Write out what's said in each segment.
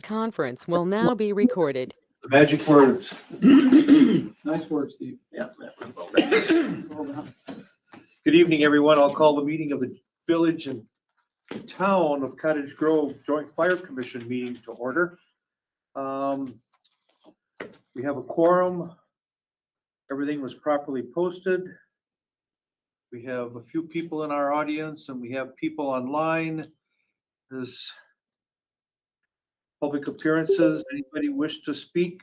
conference will now be recorded. The magic words. Nice work, Steve. Yeah. Good evening, everyone. I'll call the meeting of the Village and Town of Cottage Grove Joint Fire Commission meeting to order. We have a quorum. Everything was properly posted. We have a few people in our audience and we have people online. There's public appearances. Anybody wish to speak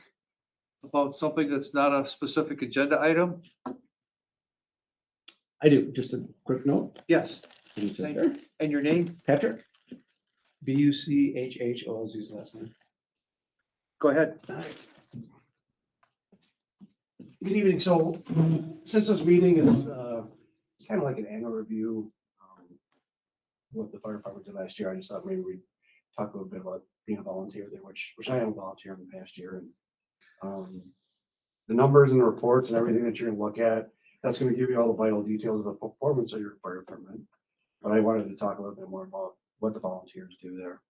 about something that's not a specific agenda item? I do. Just a quick note. Yes. Can you sit there? And your name? Patrick? Buchholz's last name. Go ahead. Good evening. So since this meeting is kind of like an annual review, what the fire department did last year, I just thought maybe we'd talk a little bit about being a volunteer there, which I am a volunteer in the past year. And the numbers and the reports and everything that you're gonna look at, that's gonna give you all the vital details of the performance of your fire department. But I wanted to talk a little bit more about what the volunteers do there.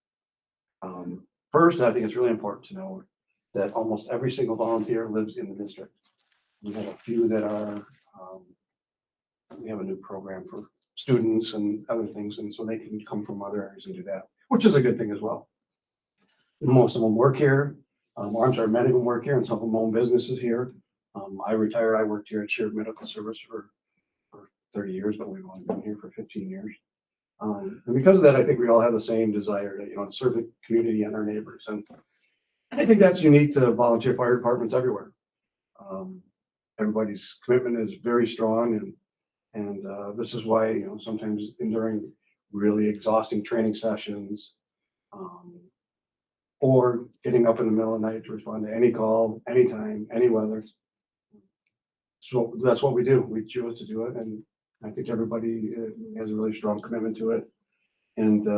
First, I think it's really important to know that almost every single volunteer lives in the district. We have a few that are, we have a new program for students and other things, and so they can come from other areas and do that, which is a good thing as well. And most of them work here, many of them work here, and some of them own businesses here. I retired, I worked here at Shared Medical Service for 30 years, but we've only been here for 15 years. And because of that, I think we all have the same desire to, to serve the community and our neighbors. And I think that's unique to volunteer fire departments everywhere. Everybody's commitment is very strong, and this is why, sometimes during really exhausting training sessions, or getting up in the middle of the night to respond to any call, anytime, any weather. So that's what we do. We choose to do it, and I think everybody has a really strong commitment to it. And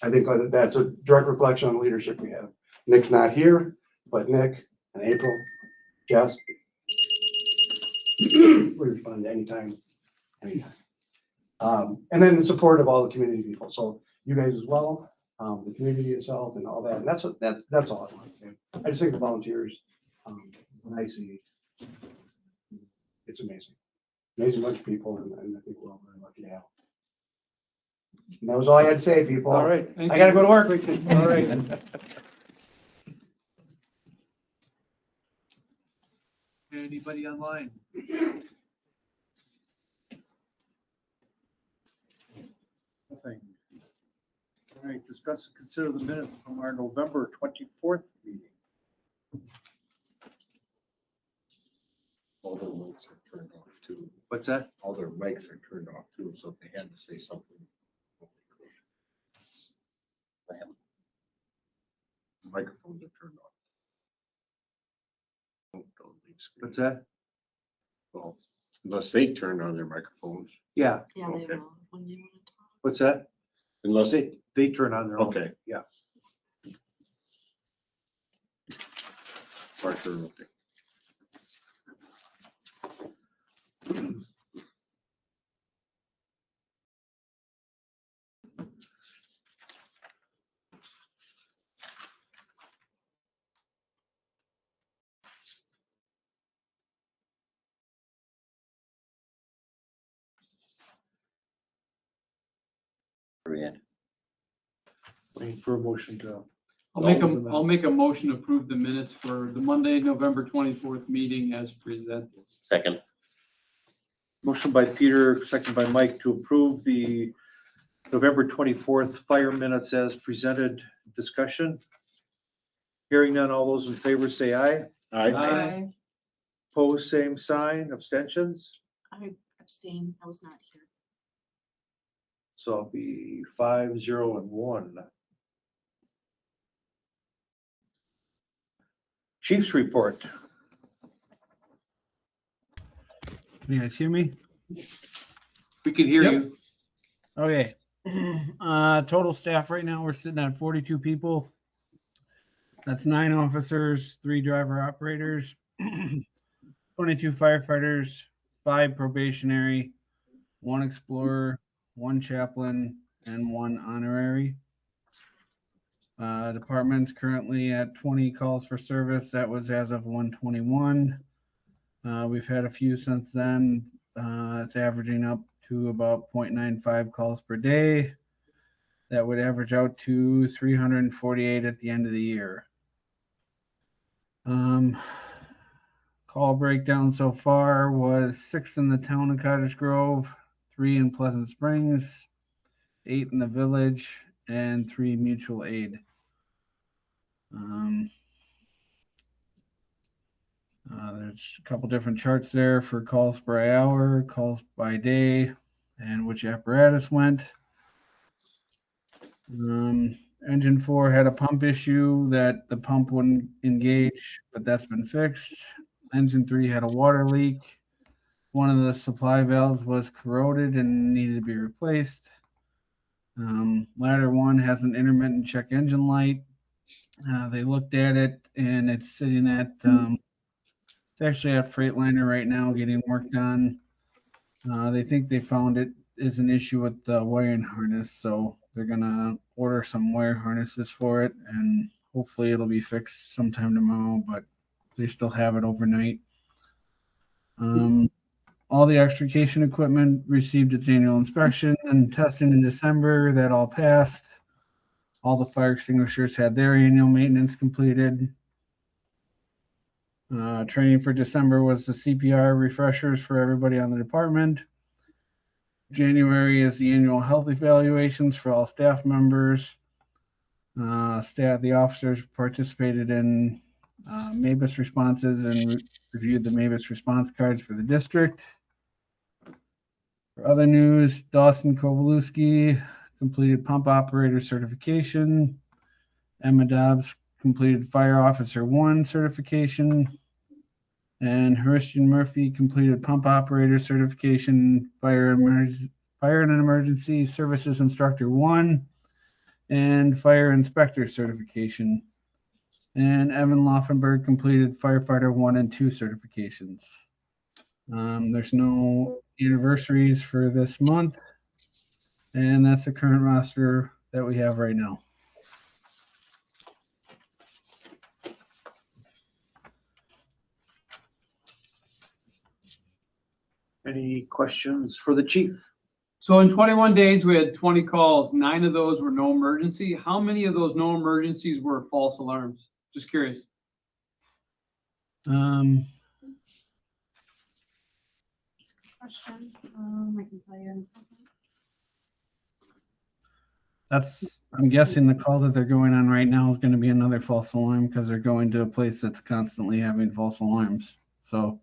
I think that's a direct reflection on the leadership we have. Nick's not here, but Nick and April, Jess, we respond anytime. And then the support of all the community people. So you guys as well, the community itself and all that. And that's all I want to say. I just think the volunteers, when I see, it's amazing. Amazing bunch of people, and I think we're all very lucky to have. And that was all I had to say, people. All right. I gotta go to work. All right. Anybody online? Nothing. All right, discuss and consider the minutes from our November 24th meeting. All their mics are turned off too. What's that? All their mics are turned off too, so if they had to say something. Microphones are turned off. Don't leave screen. What's that? Well, unless they turn on their microphones. Yeah, Yeah, they Okay. will, when you want to talk. what's that? Unless They turn on their own. Okay. Yeah. Sorry for interrupting. Waiting for a motion to. I'll make a motion to approve the minutes for the Monday, November 24th meeting as presented. Second. Motion by Peter, second by Mike to approve the November 24th fire minutes as presented. Discussion. Hearing none, all those in favor say aye. Aye. Opposed, same sign. Abstentions? I abstain, I was not here. So it'll be 5, 0, and 1. Chief's report. Can you guys hear me? We can hear Yep. you. Okay. Total staff right now, we're sitting at 42 people. That's 9 officers, 3 driver operators, 22 firefighters, 5 probationary, 1 explorer, 1 chaplain, and 1 honorary. Department's currently at 20 calls for service. That was as of 121. We've had a few since then. It's averaging up to about 0.95 calls per day. That would average out to 348 at the end of the year. Call breakdown so far was 6 in the town of Cottage Grove, 3 in Pleasant Springs, 8 in the village, and 3 mutual aid. There's a couple different charts there for calls per hour, calls by day, and which apparatus went. Engine 4 had a pump issue that the pump wouldn't engage, but that's been fixed. Engine 3 had a water leak. One of the supply valves was corroded and needed to be replaced. Ladder 1 has an intermittent check engine light. They looked at it and it's sitting at, it's actually at Freightliner right now getting worked on. They think they found it is an issue with the wiring harness, so they're gonna order some wire harnesses for it and hopefully it'll be fixed sometime tomorrow, but they still have it overnight. All the extrication equipment received its annual inspection and testing in December. That all passed. All the fire extinguishers had their annual maintenance completed. Training for December was the CPR refreshers for everybody on the department. January is the annual health evaluations for all staff members. The officers participated in MABUS responses and reviewed the MABUS response cards for the district. For other news, Dawson Kowalewski completed pump operator certification. Emma Dobbs completed fire officer 1 certification. And Christian Murphy completed pump operator certification, fire and emergency services instructor 1, and fire inspector certification. And Evan Laufenberg completed firefighter 1 and 2 certifications. There's no anniversaries for this month, and that's the current roster that we have right now. Any questions for the chief? So in 21 days, we had 20 calls. 9 of those were no emergency. How many of those no emergencies were false alarms? Just curious. Question, I can tell you in a second. I'm guessing the call that they're going on right now is going to be another false alarm because they're going to a place that's constantly having false alarms. So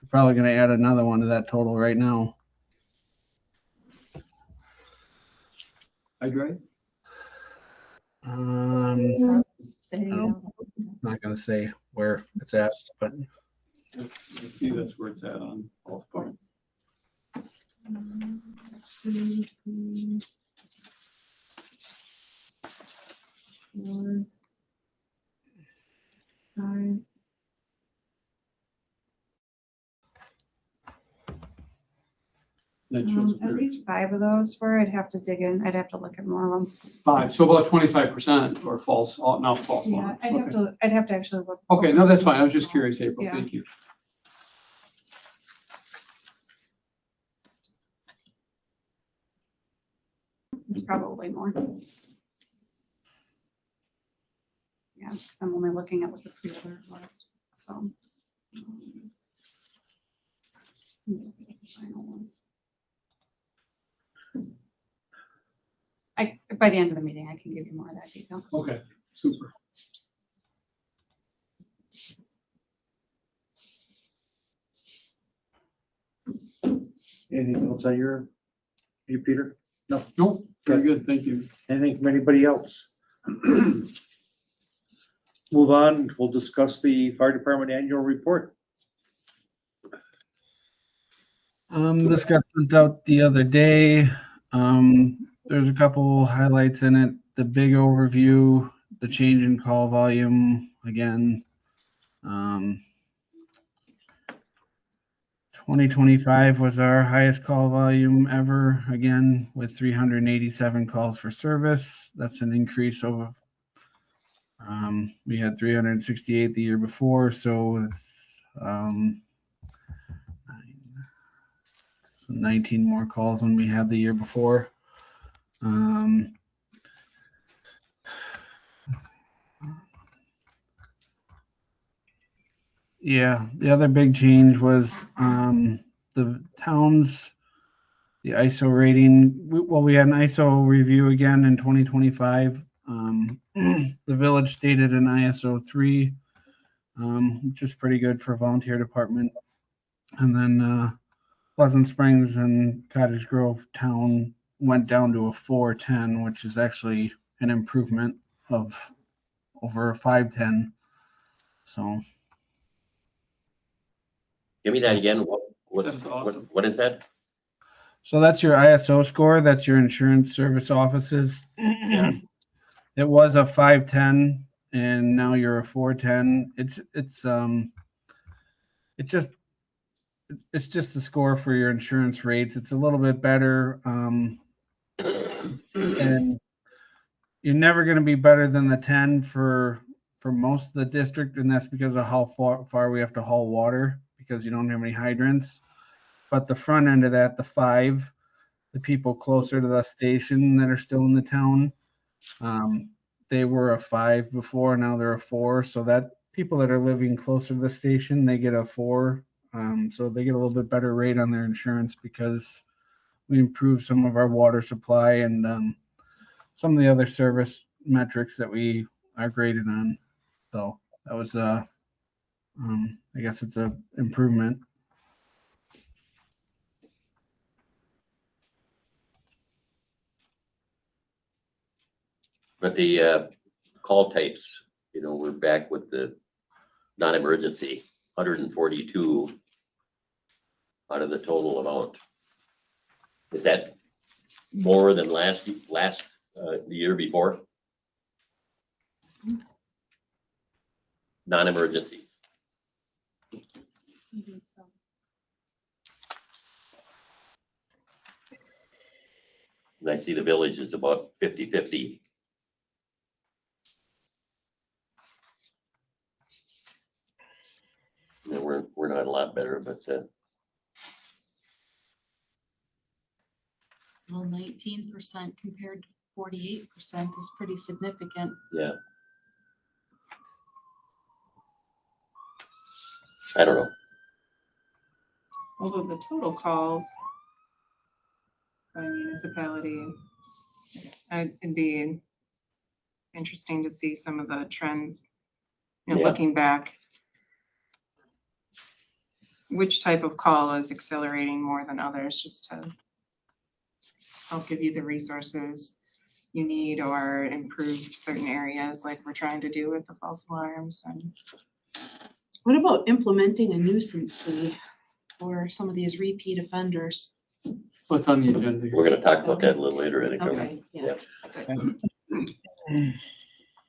we're probably going to add another one to that total right now. I drive. I'm not going to say where it's at, but I see that's where it's at on false alarm. That shows At least 5 of those were, I'd have to dig in, I'd have to look at more of them. 5, so about 25% are false, not false Yeah, alarms. I'd have to actually look. Okay, no, that's fine. I was just curious, April. Yeah. Thank you. It's probably more. Yeah, because I'm only looking at what the pre-alert was, so. What the final was. By the end of the meeting, I can give you more of that detail. Okay, super. Anything else on you, Peter? No. Nope, very good. Thank you. Anything from anybody else? Move on. We'll discuss the fire department annual report. this got sent out the other day. There's a couple highlights in it. The big overview, the change in call volume again. 2025 was our highest call volume ever, again, with 387 calls for service. That's an increase We had 368 the year before, so um, 19 more calls than we had the year before. Yeah, the other big change was the towns, the ISO rating. We had an ISO review again in 2025. The village stated an ISO 3, which is pretty good for a volunteer department. And then Pleasant Springs and Cottage Grove town went down to a 410, which is actually an improvement of over a 510. So Give me that again. That's awesome. What is that? So that's your ISO score. That's your insurance service offices. Yeah. It was a 510 and now you're a 410. It's just the score for your insurance rates. It's a little bit better. And you're never going to be better than the 10 for most of the district, and that's because of how far we have to haul water because you don't have any hydrants. But the front end of that, the 5, the people closer to the station that are still in the town, they were a 5 before, now they're a 4. So that people that are living closer to the station, they get a 4. So they get a little bit better rate on their insurance because we improved some of our water supply and some of the other service metrics that we are graded on. So that was I guess it's a improvement. But the call types, we're back with the non-emergency, 142 out of the total amount. Is that more than the year before? Non-emergency. And I see the village is about 50-50. We're not a lot better, but Well, 19% compared to 48% is pretty significant. yeah. I don't know. Although the total calls by municipality, it'd be interesting to see some of the trends, Yeah. looking back. Which type of call is accelerating more than others, just to help give you the resources you need or improve certain areas like we're trying to do with the false alarms. And What about implementing a nuisance fee for some of these repeat offenders? What's on the agenda? We're going to talk about that a little later in the cover. Okay, yeah.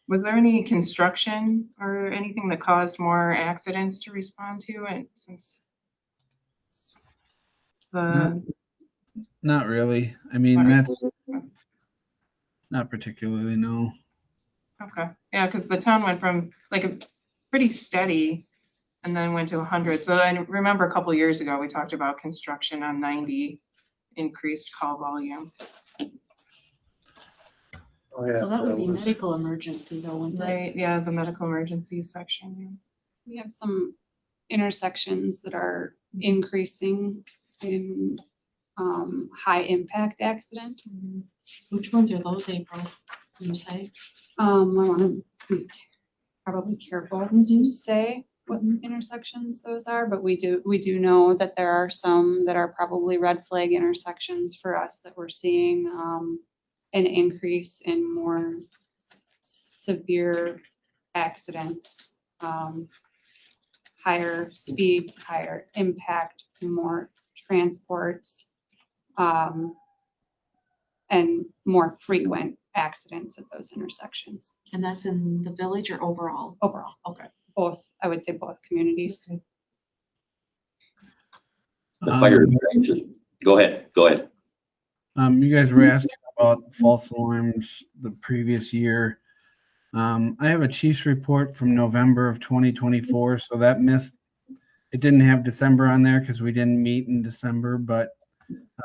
was there any construction or anything that caused more accidents to respond to? And since the Not really. I mean, that's not particularly, no. Okay, yeah, because the town went from like a pretty steady and then went to 100. So I remember a couple years ago, we talked about construction on 90, increased call volume. Oh, yeah. Well, that would be was- medical emergency though, wouldn't it? Right, yeah, the medical emergencies section. We have some intersections that are increasing in high impact accidents. Which ones are those, April? Can you say? I want to be probably careful to say what intersections those are, but we do know that there are some that are probably red flag intersections for us that we're seeing an increase in more severe accidents, higher speeds, higher impact, more transports, and more frequent accidents at those intersections. And that's in the village or overall? Overall, Okay. both, I would say both communities. The fire direction. Go ahead. You guys were asking about false alarms the previous year. I have a chief's report from November of 2024, so that missed. It didn't have December on there because we didn't meet in December, but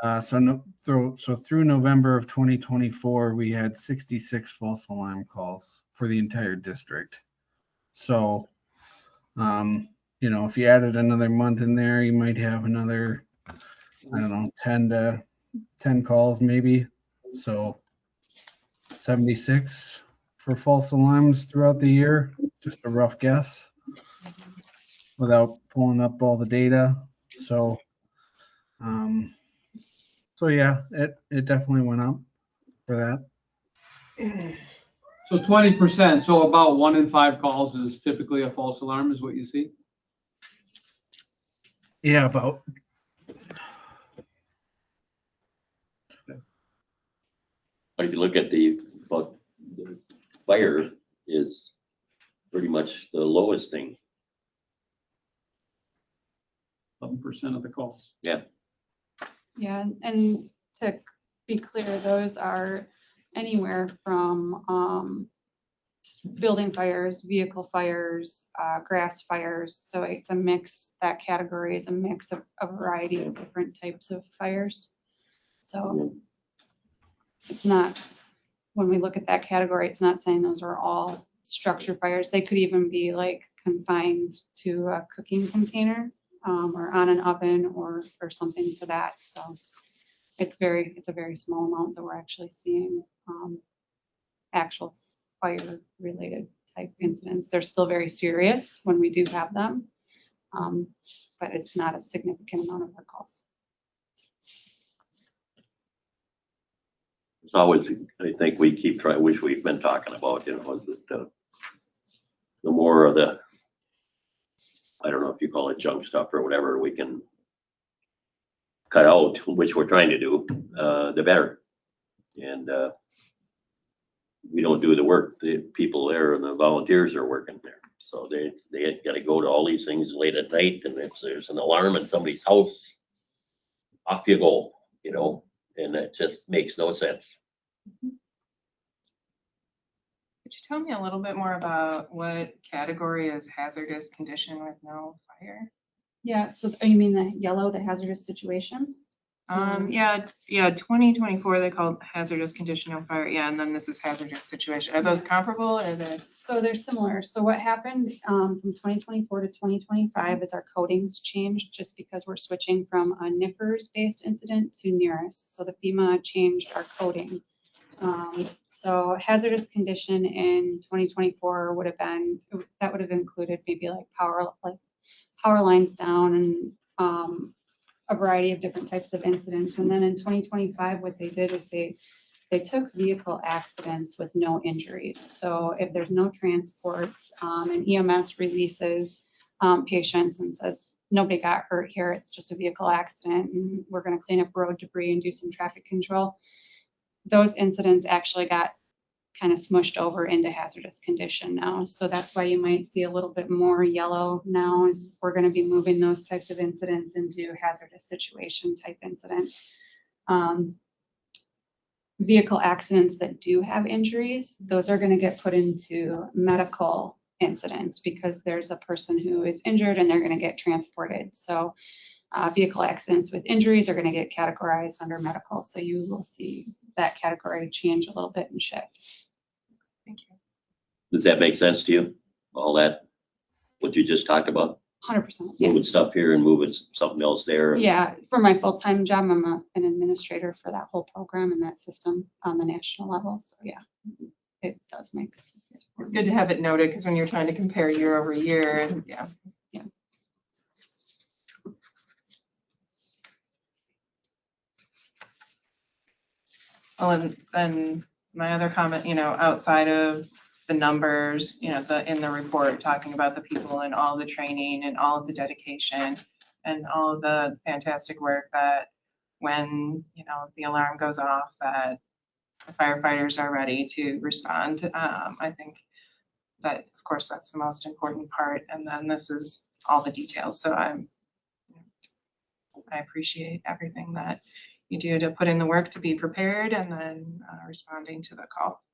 through November of 2024, we had 66 false alarm calls for the entire district. So, if you added another month in there, you might have another, I don't know, 10 calls maybe. So 76 for false alarms throughout the year, just a rough guess without pulling up all the data. So, yeah, it definitely went up for that. So 20%, so about 1 in 5 calls is typically a false alarm is what you see? Yeah, about. If you look at the fire is pretty much the lowest thing. 11% of the calls. Yeah, and to be clear, those are anywhere from building fires, vehicle fires, grass fires. So it's a mix, that category is a mix of a variety of different types of fires. So it's not, when we look at that category, it's not saying those are all structure fires. They could even be like confined to a cooking container or on an oven or something to that. So it's a very small amount that we're actually seeing actual fire related type incidents. They're still very serious when we do have them, but it's not a significant amount of our calls. It's always, I think we keep trying, which we've been talking about, is that the more of the, I don't know if you call it junk stuff or whatever, we can cut out, which we're trying to do, the better. And we don't do the work. The people there and the volunteers are working there. So they got to go to all these things late at night, and if there's an alarm in somebody's house, off you go, and that just makes no sense. Could you tell me a little bit more about what category is hazardous condition with no fire? Yeah, so you mean the yellow, the hazardous situation? Yeah, 2024, they called hazardous condition no fire. Yeah, and then this is hazardous situation. Are those comparable or they? So they're similar. So what happened from 2024 to 2025 is our codings changed just because we're switching from a NIFRS-based incident to NERIS. So the FEMA changed our coding. So hazardous condition in 2024 would have included maybe like power lines down and a variety of different types of incidents. And then in 2025, what they did is they took vehicle accidents with no injuries. So if there's no transports and EMS releases patients and says, nobody got hurt here, it's just a vehicle accident and we're going to clean up road debris and do some traffic control. Those incidents actually got kind of smushed over into hazardous condition now. So that's why you might see a little bit more yellow now, is we're going to be moving those types of incidents into hazardous situation type incidents. Vehicle accidents that do have injuries, those are going to get put into medical incidents because there's a person who is injured and they're going to get transported. So vehicle accidents with injuries are going to get categorized under medical. So you will see that category change a little bit and shift. Thank you. Does that make sense to you? All that, what you just talked about? 100%. Yeah. Moving stuff here and moving something else there. Yeah, for my full-time job, I'm an administrator for that whole program and that system on the national level. So yeah, it does make sense. It's good to have it noted because when you're trying to compare year over year, and yeah. Well, and then my other comment, outside of the numbers, in the report, talking about the people and all the training and all of the dedication and all of the fantastic work that when, the alarm goes off, that the firefighters are ready to respond. I think that, of course, that's the most important part. And then this is all the details. So I appreciate everything that you do to put in the work to be prepared and then responding to the call.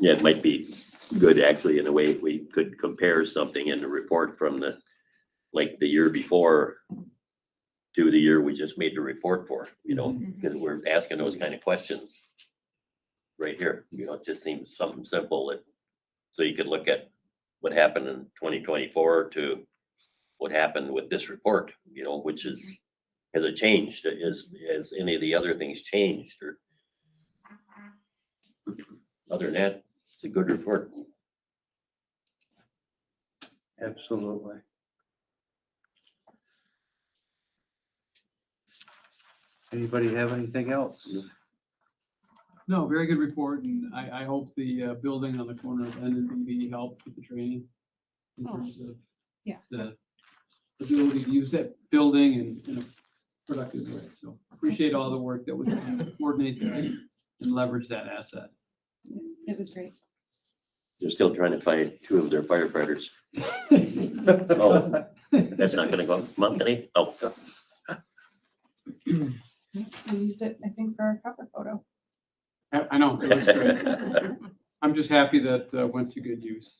Yeah, it might be good actually in a way if we could compare something in the report from like the year before to the year we just made the report for, because we're asking those kind of questions right here. It just seems something simple so you could look at what happened in 2024 to what happened with this report, which has it changed? Has any of the other things changed? Or other than that, it's a good report. Absolutely. Anybody have anything else? No, very good report, and I hope the building on the corner of N and B helped with the training in Oh, terms of yeah. the ability to use that building in a productive way. So appreciate all the work that was done to coordinate that and leverage that asset. It was great. They're still trying to find 2 of their firefighters. Oh, that's not gonna go come up today? Oh, We used it, I think, for our cover photo. I know, it looks great. I'm just happy that went to good use.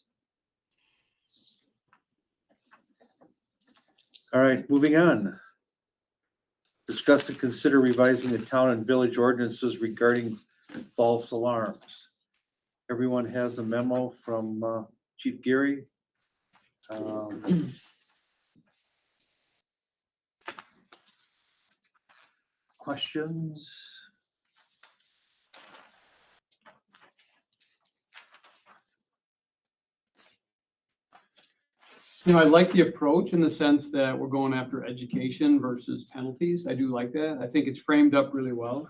All right, moving on. Discuss and consider revising the town and village ordinances regarding false alarms. Everyone has a memo from Chief Gary. Questions? I like the approach in the sense that we're going after education versus penalties. I do like that. I think it's framed up really well.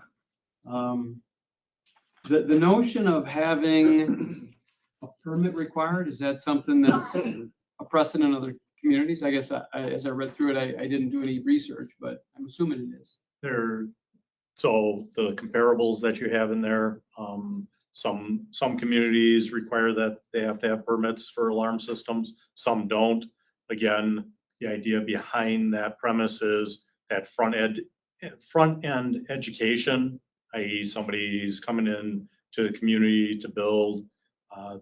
The notion of having a permit required, is that something that's a precedent in other communities? I guess as I read through it, I didn't do any research, but I'm assuming it is. So the comparables that you have in there, some communities require that they have to have permits for alarm systems, some don't. Again, the idea behind that premise is that front end education, i.e. somebody's coming in to the community to build,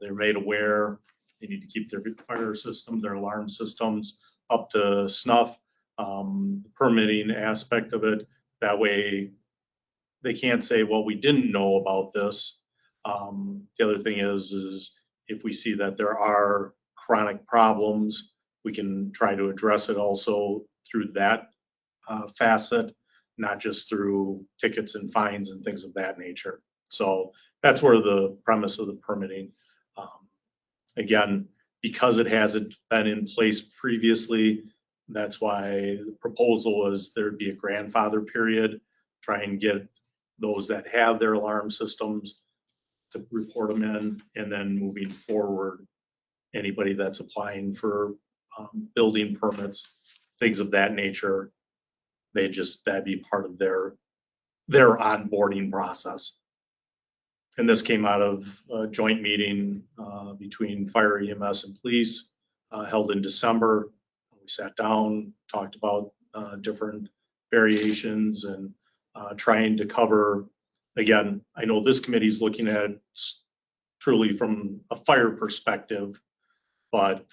they're made aware, they need to keep their fire system, their alarm systems up to snuff, the permitting aspect of it. That way they can't say, well, we didn't know about this. The other thing is if we see that there are chronic problems, we can try to address it also through that facet, not just through tickets and fines and things of that nature. So that's where the premise of the permitting. Again, because it hasn't been in place previously, that's why the proposal was there'd be a grandfather period, try and get those that have their alarm systems to report them in, and then moving forward, anybody that's applying for building permits, things of that nature, that'd be part of their onboarding process. And this came out of a joint meeting between fire, EMS, and police held in December. We sat down, talked about different variations and trying to cover, again, I know this committee is looking at it truly from a fire perspective, but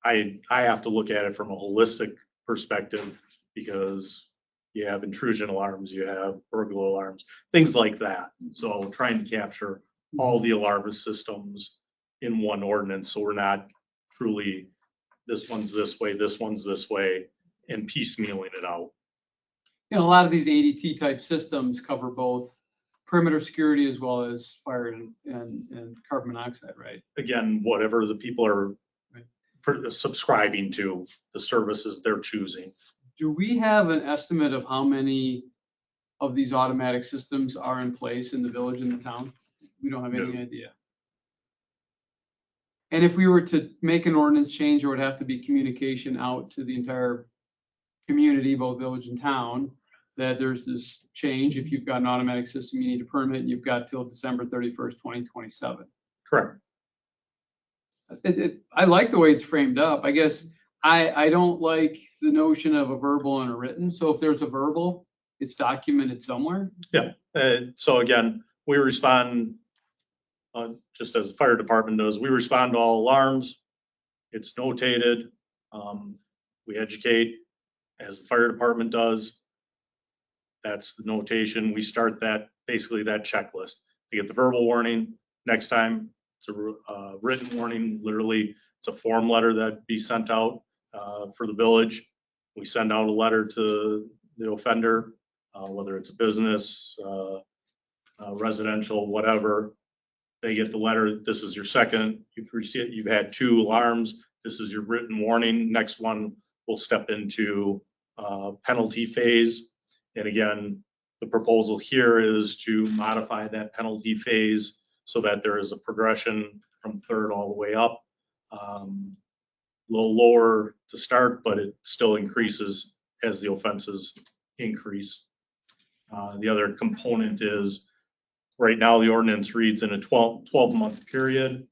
I have to look at it from a holistic perspective because you have intrusion alarms, you have burglar alarms, things like that. So trying to capture all the alarm systems in one ordinance, so we're not truly, this one's this way, this one's this way, and piecemealing it out. A lot of these ADT type systems cover both perimeter security as well as fire and carbon monoxide, right? Again, whatever the people are subscribing to, the services they're choosing. Do we have an estimate of how many of these automatic systems are in place in the village and the town? We don't have any idea. And if we were to make an ordinance change, there would have to be communication out to the entire community, both village and town, that there's this change. If you've got an automatic system, you need a permit, and you've got till December 31st, 2027. Correct. I like the way it's framed up. I guess I don't like the notion of a verbal and a written. So if there's a verbal, it's documented somewhere. Yeah. So again, we respond just as the fire department does, we respond to all alarms. It's notated. We educate as the fire department does. That's the notation. We start that, basically that checklist. They get the verbal warning. Next time, it's a written warning. Literally, it's a form letter that be sent out for the village. We send out a letter to the offender, whether it's a business, residential, whatever. They get the letter. This is your second. You've had 2 alarms. This is your written warning. Next one will step into penalty phase. And again, the proposal here is to modify that penalty phase so that there is a progression from 3rd all the way up. A little lower to start, but it still increases as the offenses increase. The other component is right now the ordinance reads in a 12-month period.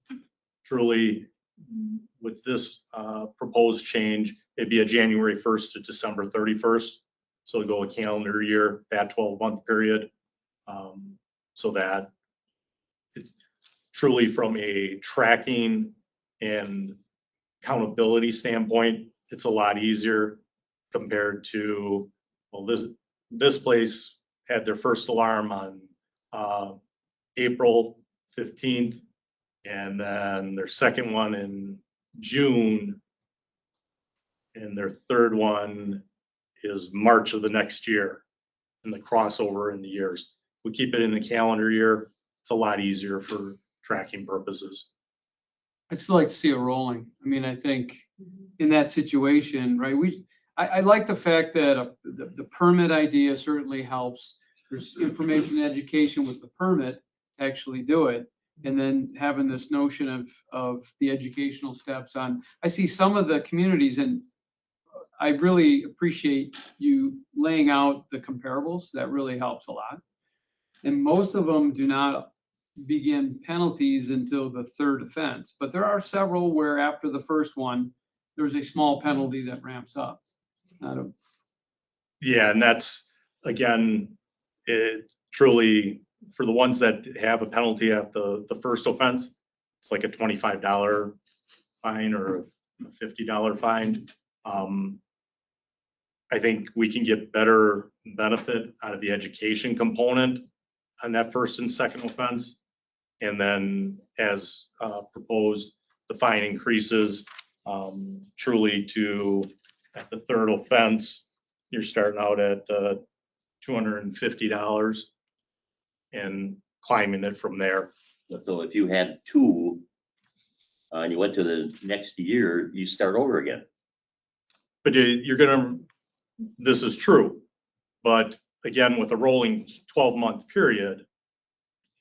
Truly, with this proposed change, it'd be a January 1st to December 31st. So it'll go a calendar year, that 12-month period. So that it's truly from a tracking and accountability standpoint, it's a lot easier compared to, well, this place had their first alarm on April 15th, and then their second one in June, and their third one is March of the next year, and the crossover in the years. We keep it in the calendar year. It's a lot easier for tracking purposes. I'd still like to see it rolling. I mean, I think in that situation, right, I like the fact that the permit idea certainly helps. There's information and education with the permit to actually do it. And then having this notion of the educational steps on, I see some of the communities, and I really appreciate you laying out the comparables. That really helps a lot. And most of them do not begin penalties until the 3rd offense. But there are several where after the first one, there's a small penalty that ramps up. Yeah, and that's, again, it truly, for the ones that have a penalty at the first offense, it's like a $25 fine or a $50 fine. I think we can get better benefit out of the education component on that first and second offense. And then as proposed, the fine increases truly to, at the 3rd offense, you're starting out at $250 and climbing it from there. So if you had 2 and you went to the next year, you start over again. But you're gonna, this is true, but again, with a rolling 12-month period,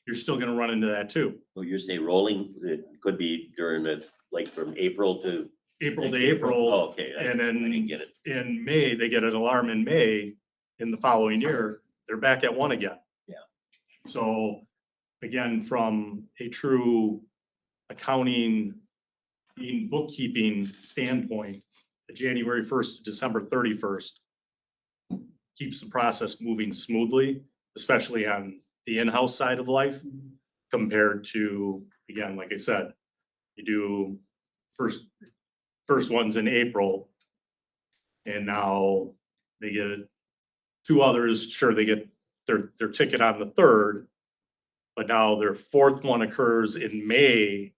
you're still gonna run into that too. So you say rolling, it could be during the, like from April to. April. Oh, okay. And I didn't then get it. in May, they get an alarm in May, in the following year, they're back at 1 again. Yeah. So again, from a true accounting, bookkeeping standpoint, the January 1st to December 31st keeps the process moving smoothly, especially on the in-house side of life, compared to, again, like I said, you do first ones in April, and now they get 2 others. Sure, they get their ticket on the 3rd, but now their 4th one occurs in May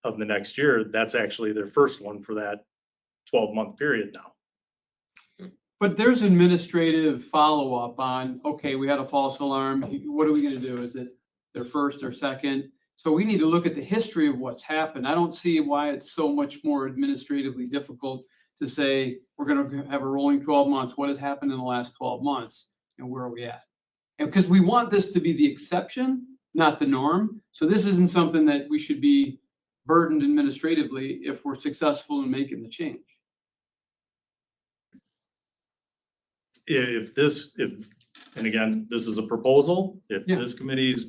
of the next year. That's actually their first one for that 12-month period now. But there's administrative follow-up on, okay, we had a false alarm. What are we going to do? Is it their first or second? So we need to look at the history of what's happened. I don't see why it's so much more administratively difficult to say, we're going to have a rolling 12 months. What has happened in the last 12 months and where are we at? And because we want this to be the exception, not the norm. So this isn't something that we should be burdened administratively if we're successful in making the change. And again, this is a proposal. If Yeah. this committee's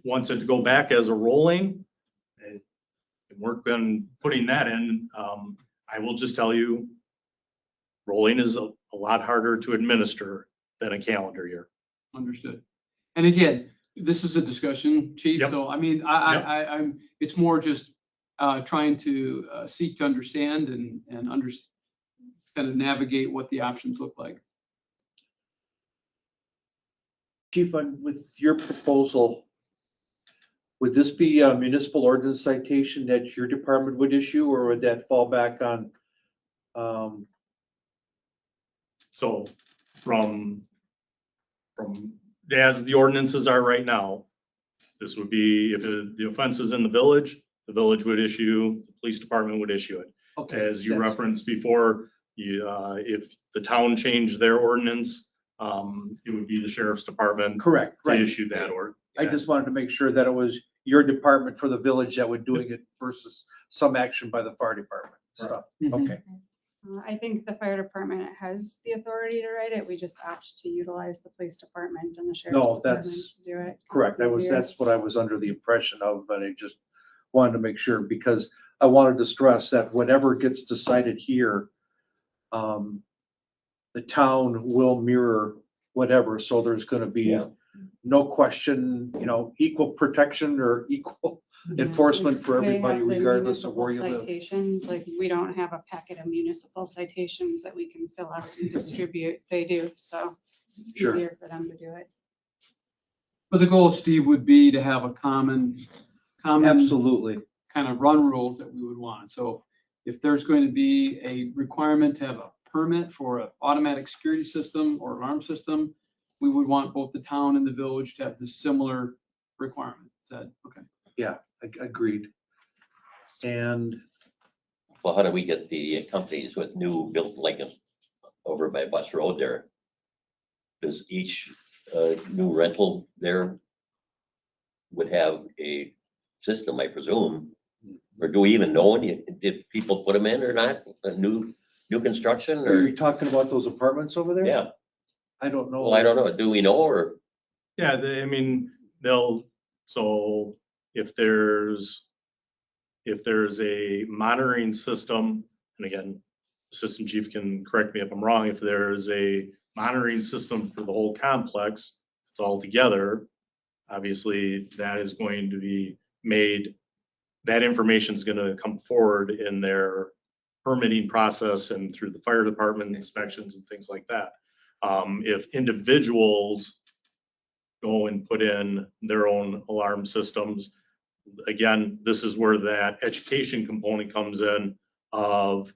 wants it to go back as a rolling, and work on putting that in, I will just tell you, rolling is a lot harder to administer than a calendar year. Understood. And again, This is a discussion, chief, Yep. so I mean, I'm, it's more just trying to seek to understand and kind of navigate what the options look like. Chief, with your proposal, would this be a municipal ordinance citation that your department would issue, or would that fall back on? So from, as the ordinances are right now, this would be, if the offense is in the village would issue, the police department would issue it. Okay, As you that's- referenced before, if the town changed their ordinance, it would be the sheriff's department Correct, to right. issue that order. I just wanted to make sure that it was your department for the village that would doing it versus some action by the fire department. Stuff. Okay, I think the fire department has the authority to write it. We just opt to utilize the police department and the sheriff's No, department that's to do it. 'cause correct. it's easier. That's what I was under the impression of, but I just wanted to make sure because I wanted to stress that whatever gets decided here, the town will mirror whatever. So there's going to be Yeah. no question, equal protection or equal enforcement for They everybody, have the regardless of where you municipal live. Citations, like we don't have a packet of municipal citations that we can fill out and distribute. They do, so it's Sure. easier for them to do it. But the goal, Steve, would be to have a common Absolutely. kind of run rules that we would want. So if there's going to be a requirement to have a permit for an automatic security system or alarm system, we would want both the town and the village to have the similar requirement. Is that okay? Yeah, agreed. And Well, how do we get the companies with new built, like over by Bus Road there? Does each new rental there would have a system, I presume? Or do we even know if people put them in or not? A new construction are or, you talking about those apartments over there? yeah, I don't know. well, I don't know. Do we know or? Yeah, I mean, so if there's a monitoring system, and again, Assistant Chief can correct me if I'm wrong, if there's a monitoring system for the whole complex, it's all together, obviously that is going to be made, that information is gonna come forward in their permitting process and through the fire department inspections and things like that. If individuals go and put in their own alarm systems, again, this is where that education component comes in of,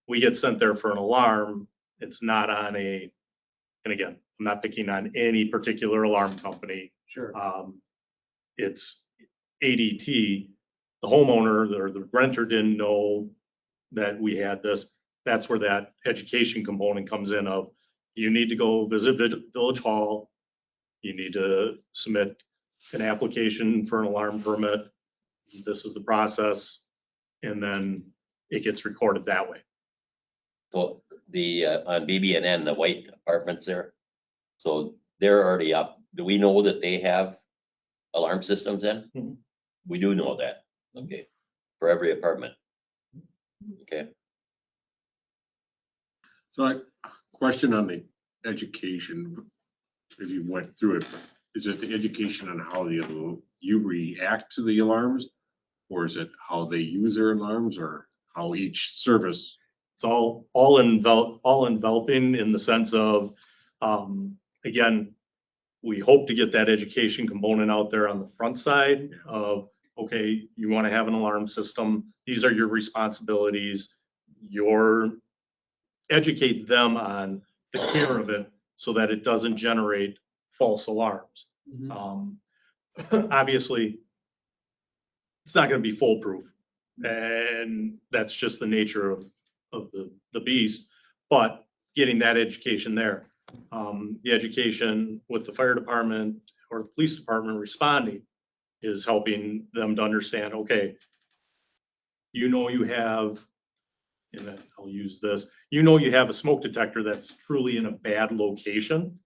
we get sent there for an alarm, it's not on and again, I'm not picking on any particular alarm company. Sure. It's ADT, the homeowner or the renter didn't know that we had this. That's where that education component comes in of, you need to go visit Village Hall. You need to submit an application for an alarm permit. This is the process. And then it gets recorded that way. So the, on BB&N, the white apartments there, so they're already up. Do we know that they have alarm systems in? Mhm. We do know that, okay, for every apartment. Okay, So question on the education, if you went through it, is it the education on how you react to the alarms? Or is it how they use their alarms or how each service? It's all enveloping in the sense of, again, we hope to get that education component out there on the front side of, okay, you want to have an alarm system. These are your responsibilities. Educate them on the care of it so that it doesn't generate false alarms. Obviously, it's not going to be foolproof, and that's just the nature of the beast, but getting that education there. The education with the fire department or the police department responding is helping them to understand, okay, you have, and then I'll use this, you have a smoke detector that's truly in a bad location.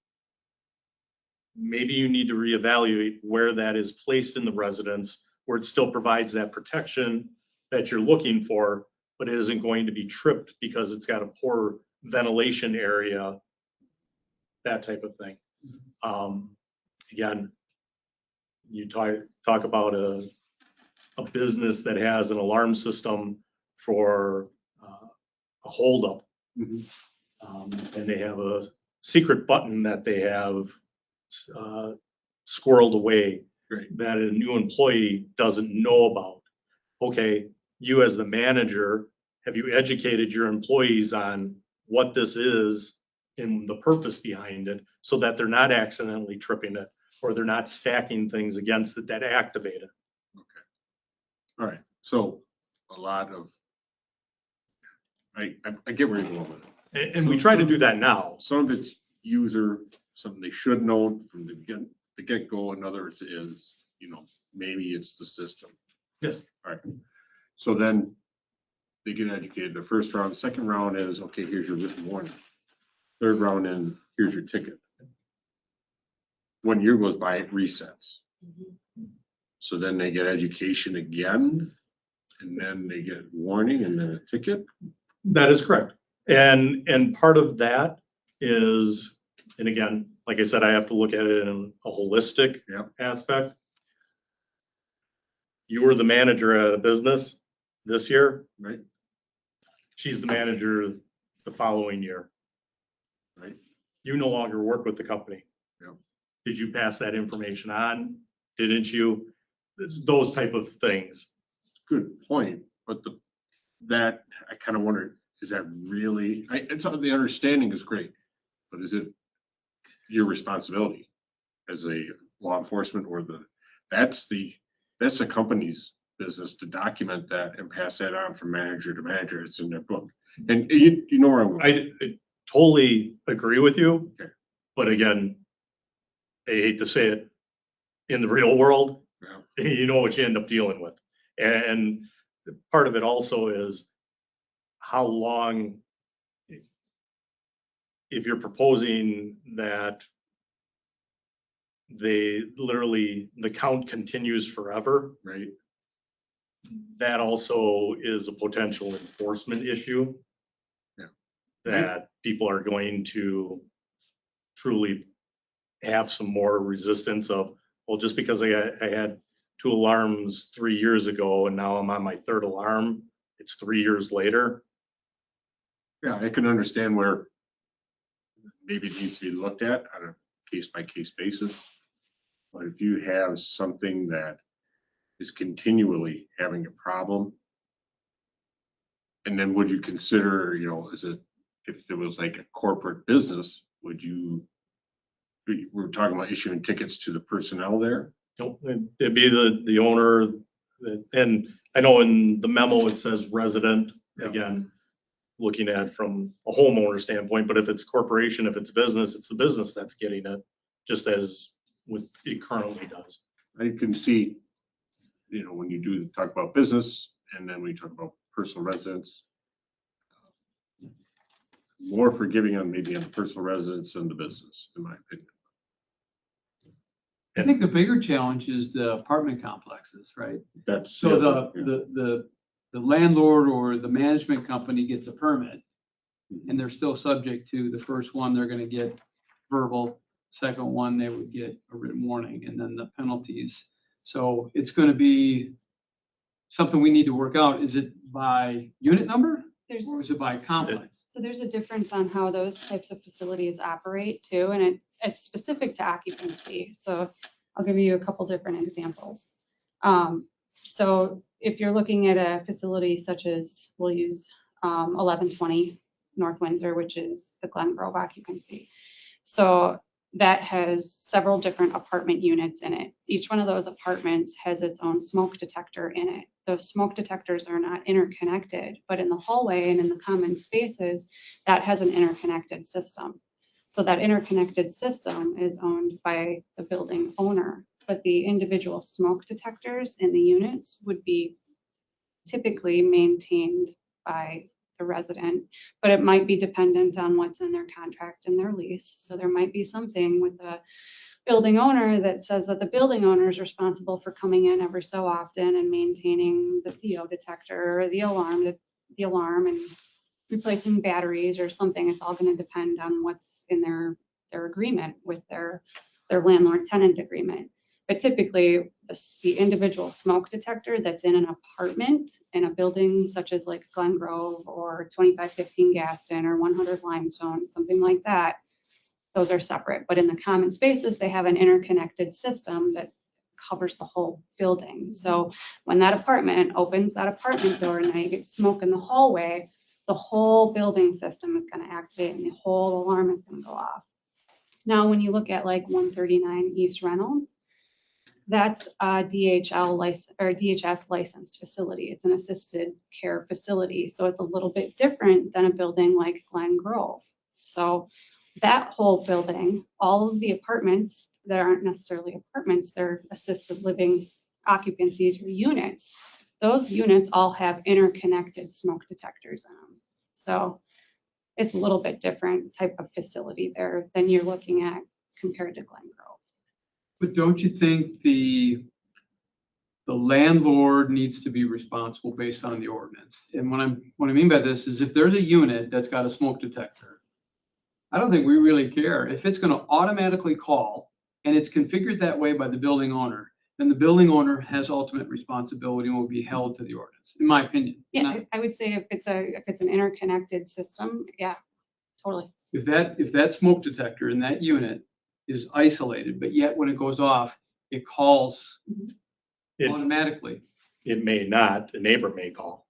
Maybe you need to reevaluate where that is placed in the residence, where it still provides that protection that you're looking for, but it isn't going to be tripped because it's got a poor ventilation area, that type of thing. Again, you talk about a business that has an alarm system for a holdup. Mhm. And they have a secret button that they have squirreled away Right. that a new employee doesn't know about. Okay, you as the manager, have you educated your employees on what this is and the purpose behind it so that they're not accidentally tripping it or they're not stacking things against it that activate it? All right, so a lot of, I get where you're going with it. And we try to do that now. Some of it's user, something they should know from the get-go, and others is, maybe it's the system. Yes. All right, so then they get educated. The first round, second round is, okay, here's your written warning. Third round in, here's your ticket. 1 year goes by, it resets. So then they get education again, and then they get warning and then a ticket. That is correct. And part of that is, and again, like I said, I have to look at it in a holistic Yep. aspect. You were the manager at a business this year, Right. she's the manager the following year. Right. You no longer work with the company. Yep. Did you pass that information on? Didn't you? Those type of things. Good point, but that, I kind of wondered, is that really, it's, the understanding is great, but is it your responsibility as a law enforcement or that's the company's business to document that and pass that on from manager to manager. It's in their book. And you know where I'm going. I totally agree with you. Okay. But again, I hate to say it, in the real world, Yeah. you know what you end up dealing with. And part of it also is how long, if you're proposing that they literally, the count continues forever, Right. that also is a potential enforcement issue. Yeah. That people are going to truly have some more resistance of, well, just because I had 2 alarms 3 years ago and now I'm on my 3rd alarm, it's 3 years later. Yeah, I can understand where maybe it needs to be looked at on a case-by-case basis. But if you have something that is continually having a problem, and then would you consider, is it, if there was like a corporate business, we're talking about issuing tickets to the personnel there? Nope, it'd be the owner, and I know in the memo it says resident, Yeah. again, looking at from a homeowner standpoint, but if it's corporation, if it's business, it's the business that's getting it, just as it currently does. I can see, when you do talk about business and then we talk about personal residence, more forgiving on maybe on the personal residence than the business, in my opinion. I think the bigger challenge is the apartment complexes, right? That's. So yeah. the landlord or the management company gets a permit and they're still subject to the first one, they're gonna get verbal. Second one, they would get a written warning and then the penalties. So it's gonna be something we need to work out. Is it by unit number There's, or is it by complex? so there's a difference on how those types of facilities operate too, and it's specific to occupancy. So I'll give you a couple different examples. So if you're looking at a facility such as, we'll use 1120 North Windsor, which is the Glen Grove occupancy. So that has several different apartment units in it. Each one of those apartments has its own smoke detector in it. Those smoke detectors are not interconnected, but in the hallway and in the common spaces, that has an interconnected system. So that interconnected system is owned by the building owner, but the individual smoke detectors in the units would be typically maintained by the resident, but it might be dependent on what's in their contract and their lease. So there might be something with the building owner that says that the building owner is responsible for coming in every so often and maintaining the CO detector or the alarm and replacing batteries or something. It's all going to depend on what's in their agreement with their landlord tenant agreement. But typically, the individual smoke detector that's in an apartment in a building such as like Glen Grove or 2515 Gaston or 100 Limestone, something like that, those are separate. But in the common spaces, they have an interconnected system that covers the whole building. So when that apartment opens that apartment door and they get smoke in the hallway, the whole building system is going to activate and the whole alarm is going to go off. Now, when you look at like 139 East Reynolds, that's a DHL license or DHS licensed facility. It's an assisted care facility. So it's a little bit different than a building like Glen Grove. So that whole building, all of the apartments that aren't necessarily apartments, they're assisted living occupancies or units. Those units all have interconnected smoke detectors in them. So it's a little bit different type of facility there than you're looking at compared to Glen Grove. But don't you think the landlord needs to be responsible based on the ordinance? And what I mean by this is if there's a unit that's got a smoke detector, I don't think we really care. If it's gonna automatically call and it's configured that way by the building owner, then the building owner has ultimate responsibility and will be held to the ordinance, in my opinion. Yeah, I would say if it's an interconnected system, yeah, totally. If that smoke detector in that unit is isolated, but yet when it goes off, it calls It- automatically. It may not, a neighbor may call.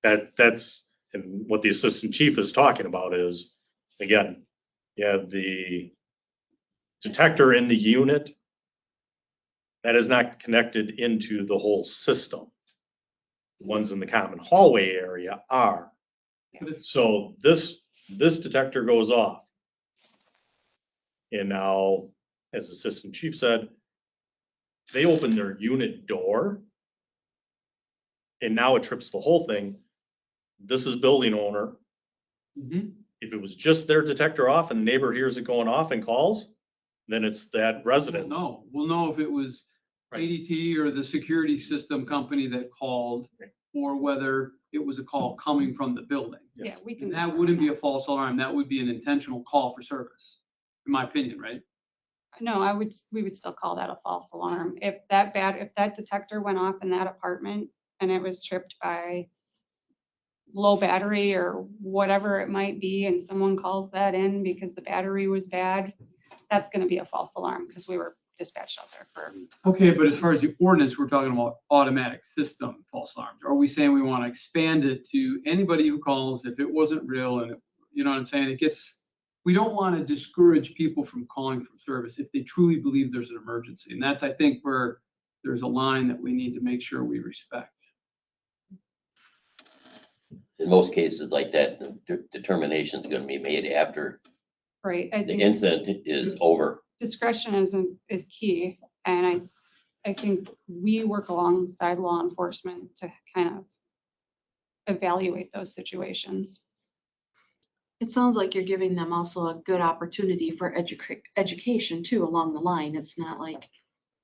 That's, and what the assistant chief is talking about is, again, you have the detector in the unit that is not connected into the whole system. The ones in the common hallway area are. So this detector goes off. And now, as Assistant Chief said, they open their unit door. And now it trips the whole thing. This is building owner. Mhm. If it was just their detector off and the neighbor hears it going off and calls, then it's that resident. No, we'll know if it was Right. ADT or the security system company that called, Right. or whether it was a call coming from the building. Yeah, we can. And that determine wouldn't be that. a false alarm. That would be an intentional call for service, in my opinion, right? No, we would still call that a false alarm. If that detector went off in that apartment and it was tripped by low battery or whatever it might be, and someone calls that in because the battery was bad, that's gonna be a false alarm because we were dispatched out there for. Okay, but as far as the ordinance, we're talking about automatic system false alarms. Are we saying we want to expand it to anybody who calls if it wasn't real and, you know what I'm saying? We don't want to discourage people from calling for service if they truly believe there's an emergency. And that's, I think, where there's a line that we need to make sure we respect. In most cases like that, the determination is gonna be made after Right, I the think incident is over. discretion is key, and I think we work alongside law enforcement to kind of evaluate those situations. It sounds like you're giving them also a good opportunity for education too along the line. It's not like,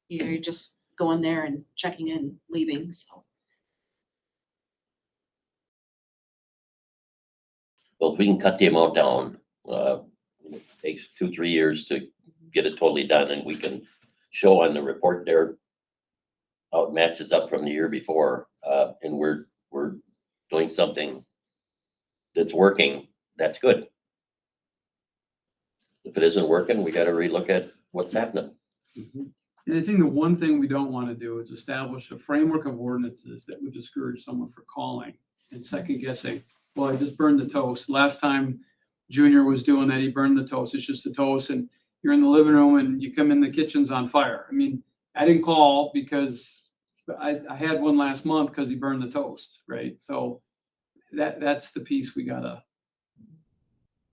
you're just going there and checking in, leaving, so. Well, if we can cut the amount down, it takes 2-3 years to get it totally done, and we can show on the report there how it matches up from the year before, and we're doing something that's working, that's good. If it isn't working, we gotta relook at what's happening. And I think the one thing we don't want to do is establish a framework of ordinances that would discourage someone from calling and second guessing. Well, I just burned the toast. Last time Junior was doing that, he burned the toast. It's just a toast, and you're in the living room and you come in, the kitchen's on fire. I mean, I didn't call because I had one last month because he burned the toast, right? So that's the piece we gotta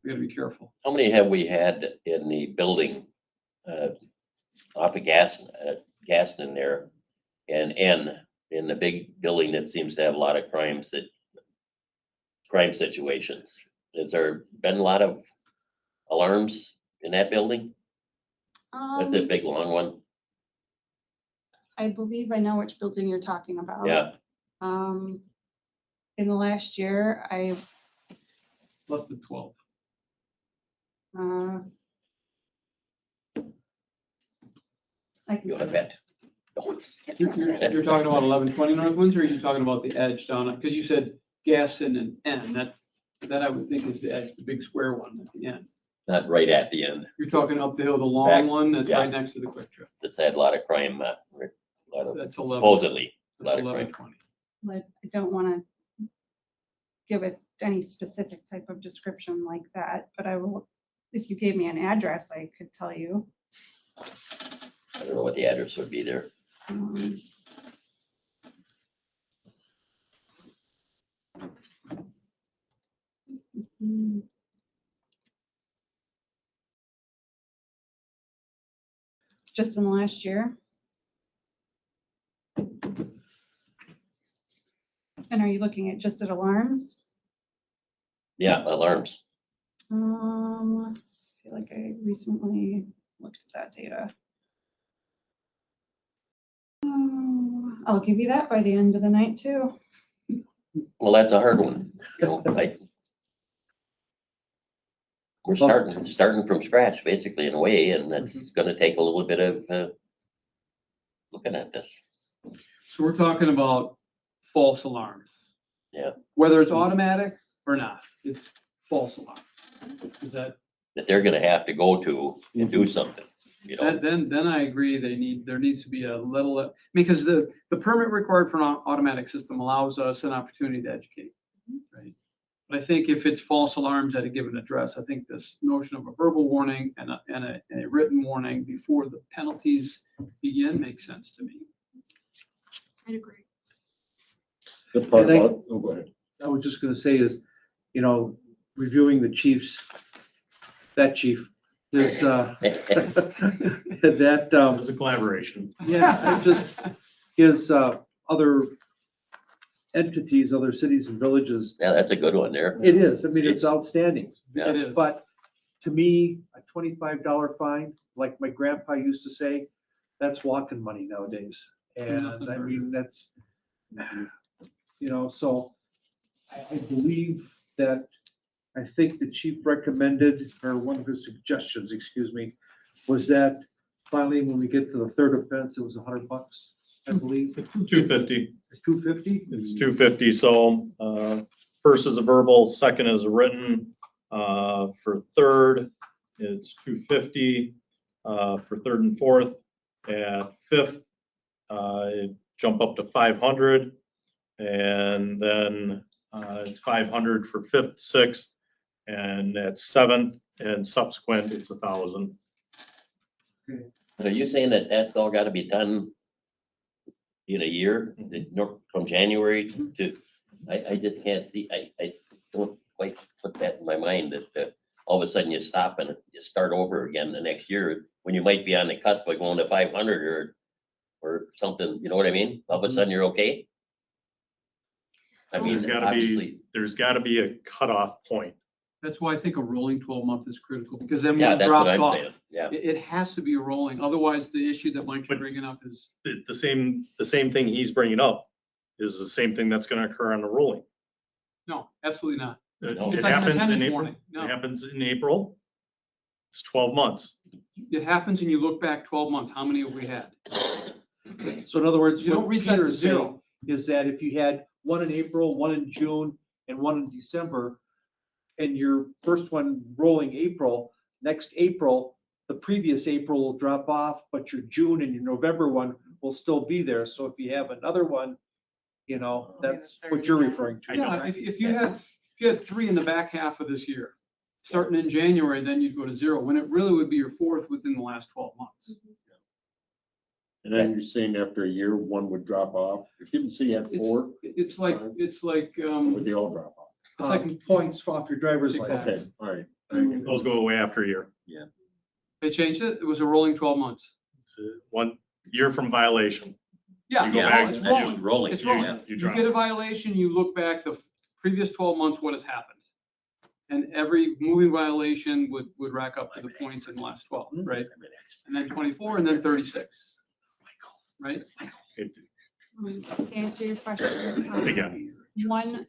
be careful. How many have we had in the building, off of Gaston there, and in the big building that seems to have a lot of crime situations? Has there been a lot of alarms in that building? That's a big, long one. I believe I know which building you're talking about. Yeah, In the last year, Less than 12. uh, I can You send bet. You're talking about 1120 North Windsor, or are you talking about the edge down, because you said Gaston and N, that I would think is the edge, the big square one at the end. Not right at the end. You're talking up the hill, the long Back, one that's yeah. right next to the Quick Trip. That's had a lot of crime, a lot of That's 11. supposedly, a lot That's of crime. 1120. Like, I don't want to give it any specific type of description like that, but I will, if you gave me an address, I could tell you. I don't know what the address would be there. Um, Just in the last year. And are you looking at just at alarms? Yeah, alarms. I feel like I recently looked at that data. I'll give you that by the end of the night too. Well, that's a hard one. You know, we're starting from scratch, basically, in a way, and that's gonna take a little bit of looking at this. So we're talking about false alarms. Yeah. Whether it's automatic or not, it's false alarm. Is that, That they're gonna have to go to and do something, you know? then I agree, there needs to be a little, because the permit required for an automatic system allows us an opportunity to educate, right? But I think if it's false alarms at a given address, I think this notion of a verbal warning and a written warning before the penalties begin makes sense to me. I'd agree. The part And I- about, oh, go ahead. I was just gonna say is, you know, reviewing the chiefs, that chief, is, that, It was a collaboration. yeah, I just, his, other entities, other cities and villages, Yeah, that's a good one there. it is, I mean, it's outstanding. It is. But to me, a $25 fine, like my grandpa used to say, that's walking money nowadays. And Nothing I burger. mean, that's, you know, so I believe that, I think the chief recommended, or one of his suggestions, excuse me, was that finally, when we get to the third offense, it was $100, I believe. $250. $250? It's $250. So first is a verbal, second is a written. For third, it's $250. For third and fourth. At fifth, jump up to $500. And then it's $500 for fifth, sixth. And at seventh and subsequent, it's $1,000. Are you saying that that's all gotta be done in a year, from January to, I just can't see, I don't quite put that in my mind that all of a sudden you stop and you start over again the next year, when you might be on the cusp of going to 500 or something, you know what I mean? All of a sudden you're okay? I mean, There's gotta be a cutoff point. That's why I think a rolling 12-month is critical, because then yeah, when it that's what drops I'm off, saying, yeah. it has to be a rolling. Otherwise, the issue that Mike is But- bringing up is, The same thing he's bringing up is the same thing that's gonna occur on the rolling. no, absolutely not. It No. It's like an happens in attendance April. warning. It No, happens in April. It's 12 months. it happens and you look back 12 months, how many have we had? So in other words, You don't what reset Peter to is saying zero. is that if you had one in April, one in June, and one in December, and your first one rolling April, next April, the previous April will drop off, but your June and your November one will still be there. So if you have another one, you know, that's what you're referring to. Yeah, if you had 3 in the back half of this year, starting in January, then you'd go to 0, when it really would be your 4th within the last 12 months. And then you're saying after a year, one would drop off. If you didn't see at four, It's like, would they all drop off? it's like Points off your driver's Exactly. license. Okay, all right. Those go away after a year. they changed it. It was a rolling 12 months. It's 1 year from violation. Yeah, You go Yeah, back, it's that's rolling. rolling. It's rolling. yeah. You You drop. get a violation, you look back the previous 12 months, what has happened? And every moving violation would rack up to the points in the last 12, right? And then 24 and then 36. Right? It- To answer your question. Again. One,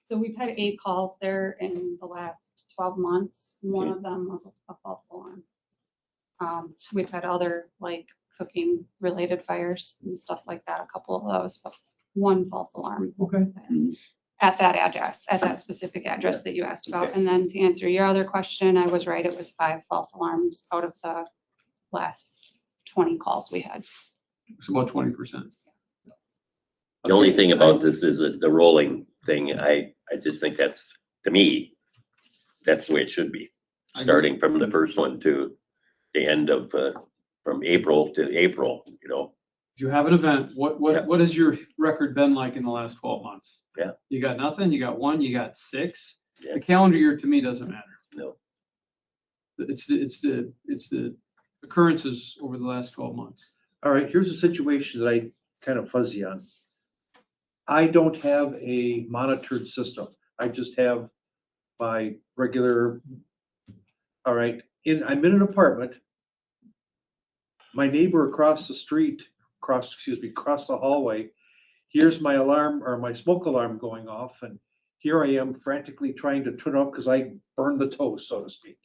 so we've had 8 calls there in the last 12 months. One of them was a false alarm. We've had other like cooking related fires and stuff like that, a couple of those, but one false alarm Okay. at that address, at that specific address that you asked about. And then to answer your other question, I was right, it was 5 false alarms out of the last 20 calls we had. It's about 20%. The only thing about this is that the rolling thing, I just think that's, to me, that's the way it should be. Starting from the first one to the end of, from April to April, you know. If you have an event, what has your record been like in the last 12 months? Yeah. You got nothing, you got 1, you got 6. Yeah. The calendar year to me doesn't matter. No. It's the occurrences over the last 12 months. All right, here's a situation that I kind of fuzzy on. I don't have a monitored system. I just have my regular, all right, I'm in an apartment. My neighbor across the street, across the hallway, here's my alarm or my smoke alarm going off, and here I am frantically trying to turn it off because I burned the toast, so to speak.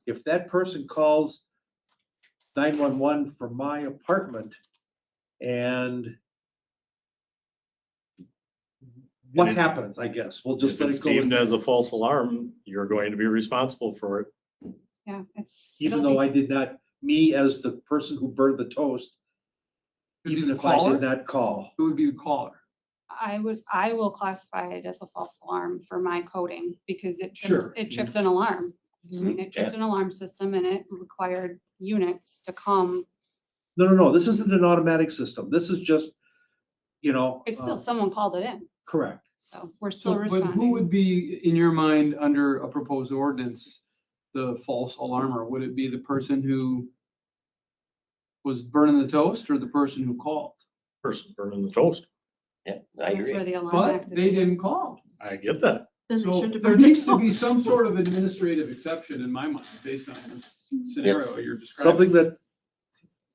If that person calls 911 from my apartment, and what And it- happens, I guess, we'll just If let it's it go. deemed as a false alarm, you're going to be responsible for it. Yeah, Even it'll though be- I did not, me as the person who burned the toast, Could be even the if I caller? did not call. Who would be the caller? I will classify it as a false alarm for my coding because Sure. it tripped an alarm. I mean, it tripped an alarm system and it required units to come. No, this isn't an automatic system. This is just, It's still, someone called it in, correct. so we're So, still but who responding. would be, in your mind, under a proposed ordinance, the false alarmer? Would it be the person who was burning the toast or the person who called? Person burning the toast. Yeah, I That's where agree. the alarm But they activated. didn't call. I get that. Then they So shouldn't have there burned the needs to be toast. some sort of administrative exception in my mind, based on this scenario Yes. you're describing. Something that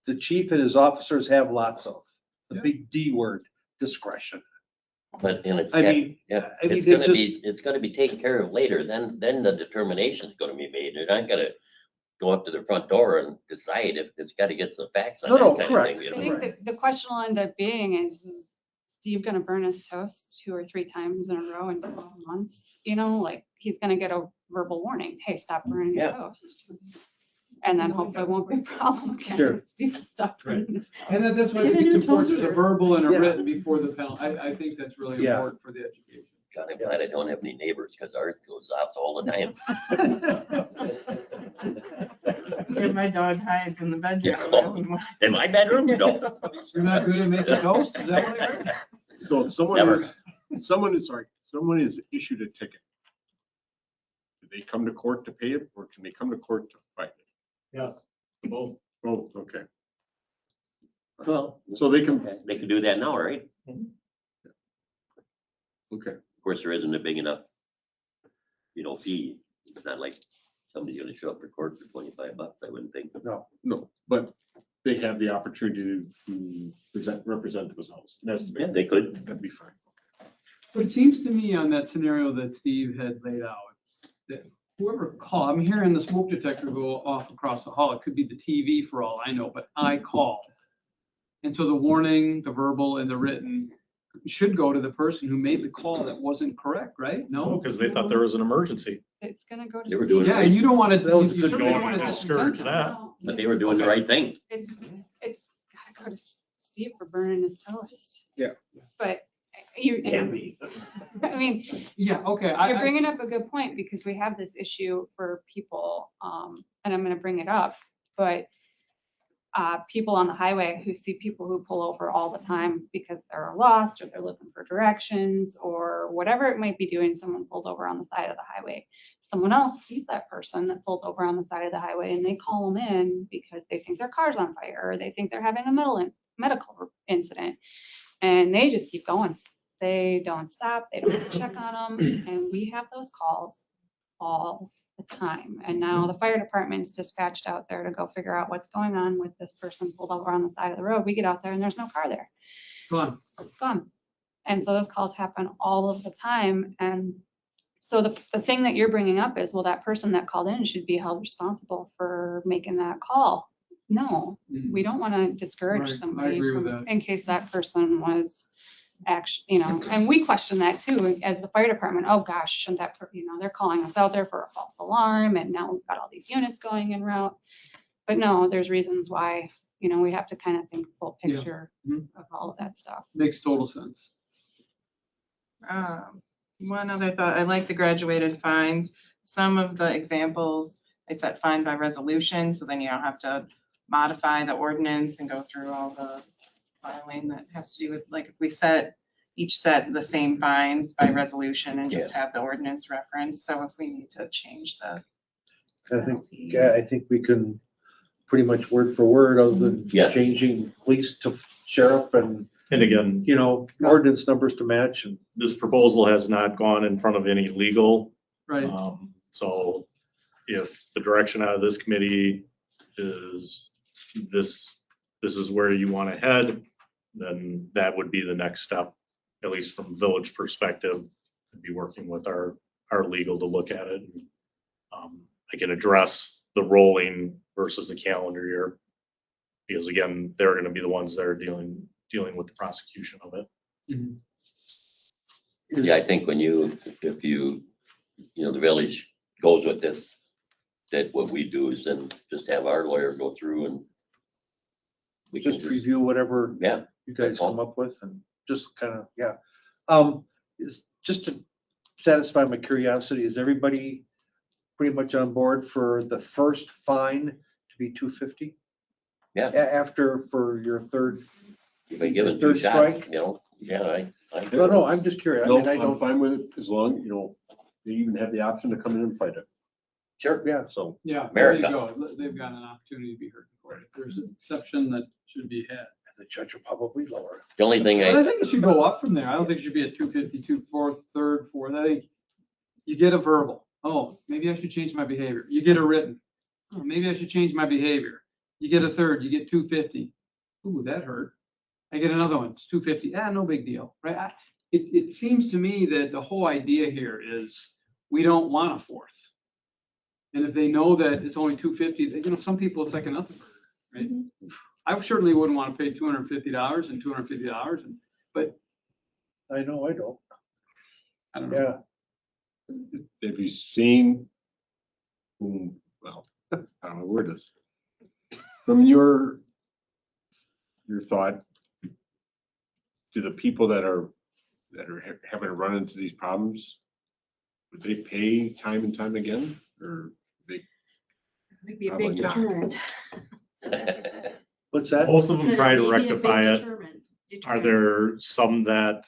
the chief and his officers have lots of, the Yeah. big D word, discretion. But, and it's, I got- mean, yeah, I mean, it's it's gonna be, it's gonna be taken care of later, then the determination's gonna be made. They're not gonna go up to the front door and decide if it's gotta get some facts on No, that no, kind of correct. thing, you I know? think the question will end up being is Steve gonna burn his toast 2 or 3 times in a row in 12 months? Like he's gonna get a verbal warning, hey, stop burning your Yeah. toast. And then hopefully it won't be a problem again. Sure. Steve will stop burning his toast. And that's why I Get a think it's new important, there's a toaster. verbal and a Yeah. written before the penalty. I think that's really Yeah. important for the education. God, I'm glad I don't have any neighbors, cause ours goes off all the time. Where my dog hides in the bedroom. Yeah. In my bedroom? No. You're not good at making toast, is that what I heard? So if Never. someone is issued a ticket, do they come to court to pay it, or can they come to court to fight it? Yes. Both. Both, okay. Well, So they can, they could do that now, right? okay. Of course, there isn't a big enough, fee. It's not like somebody's gonna show up for court for $25, I wouldn't think. No, but they have the opportunity to represent themselves. That's the Yeah, big they thing. could. That'd be fine. But it seems to me on that scenario that Steve had laid out, that whoever called, I'm hearing the smoke detector go off across the hall. It could be the TV for all I know, but I called. And so the warning, the verbal and the written should go to the person who made the call that wasn't correct, right? No, No? because they thought there was an emergency. It's gonna go to They were Steve. doing Yeah, you don't want to, That was a you good certainly don't goal. want to Discourage discourage that. that. But they were doing the right thing. It's gotta go to Steve for burning his toast. Yeah. But you, be. I mean, Yeah, okay. you're bringing up a good point because we have this issue for people, and I'm gonna bring it up, but people on the highway who see people who pull over all the time because they're lost or they're looking for directions or whatever it might be doing, someone pulls over on the side of the highway. Someone else sees that person that pulls over on the side of the highway and they call them in because they think their car's on fire or they think they're having a medical incident. And they just keep going. They don't stop. They don't check on them. And we have those calls all the time. And now the fire department's dispatched out there to go figure out what's going on with this person pulled over on the side of the road. We get out there and there's no car there. Come on. Gone. And so those calls happen all of the time. And so the thing that you're bringing up is, well, that person that called in should be held responsible for making that call. no, we don't want to discourage Right, I somebody agree with from, that. in case that person was actually, and we question that too, as the fire department. Oh gosh, shouldn't that, they're calling us out there for a false alarm and now we've got all these units going en route. But no, there's reasons why, we have to kind of think full Yeah. picture Mhm. of all of that stuff. Makes total sense. One other thought, I like the graduated fines. Some of the examples, I set fine by resolution, so then you don't have to modify the ordinance and go through all the filing that has to do with, like, if we each set the same fines by resolution and just have the ordinance reference. So if we need to change the penalty. I think we can pretty much word for word other than Yeah. changing police to sheriff and, And again, ordinance numbers to match and. this proposal has not gone in front of any legal. Right. So if the direction out of this committee is this is where you want to head, then that would be the next step, at least from village perspective, to be working with our legal to look at it. I can address the rolling versus the calendar year. Because again, they're going to be the ones that are dealing with the prosecution of it. Mhm. Yeah, I think if you, the village goes with this, that what we do is then just have our lawyer go through and we can Just review whatever yeah, you guys that's all. come up with and just kind of, yeah. Is just to satisfy my curiosity, is everybody pretty much on board for the first fine to be $250? Yeah. After, for your third, If I give it Third two shots, strike? I no, I'm just curious. I No, mean, I I'm don't, fine with it as long, they even have the option to come in and fight it. Sure. yeah, So Yeah, there you America. go. They've got an opportunity to be heard before. If there's an exception that should be had. the judge will probably lower it. The only thing But I I, think it should go up from there. I don't think it should be at 252, fourth, third, fourth. I think you get a verbal. Oh, maybe I should change my behavior. You get a written. Oh, maybe I should change my behavior. You get a third, you get 250. Ooh, that hurt. I get another one, it's 250. No big deal, right? It seems to me that the whole idea here is we don't want a fourth. And if they know that it's only 250, some people it's like a nothing burger, right? I certainly wouldn't want to pay $250 and $250, but I know, I don't. I don't know. Yeah, have you seen, well, I don't know where it is. From your thought, do the people that are having to run into these problems, would they pay time and time again, or Might be a Probably big not. deterrent. what's that? Most of them Said try it to may be a big rectify it. deterrent. Are there some that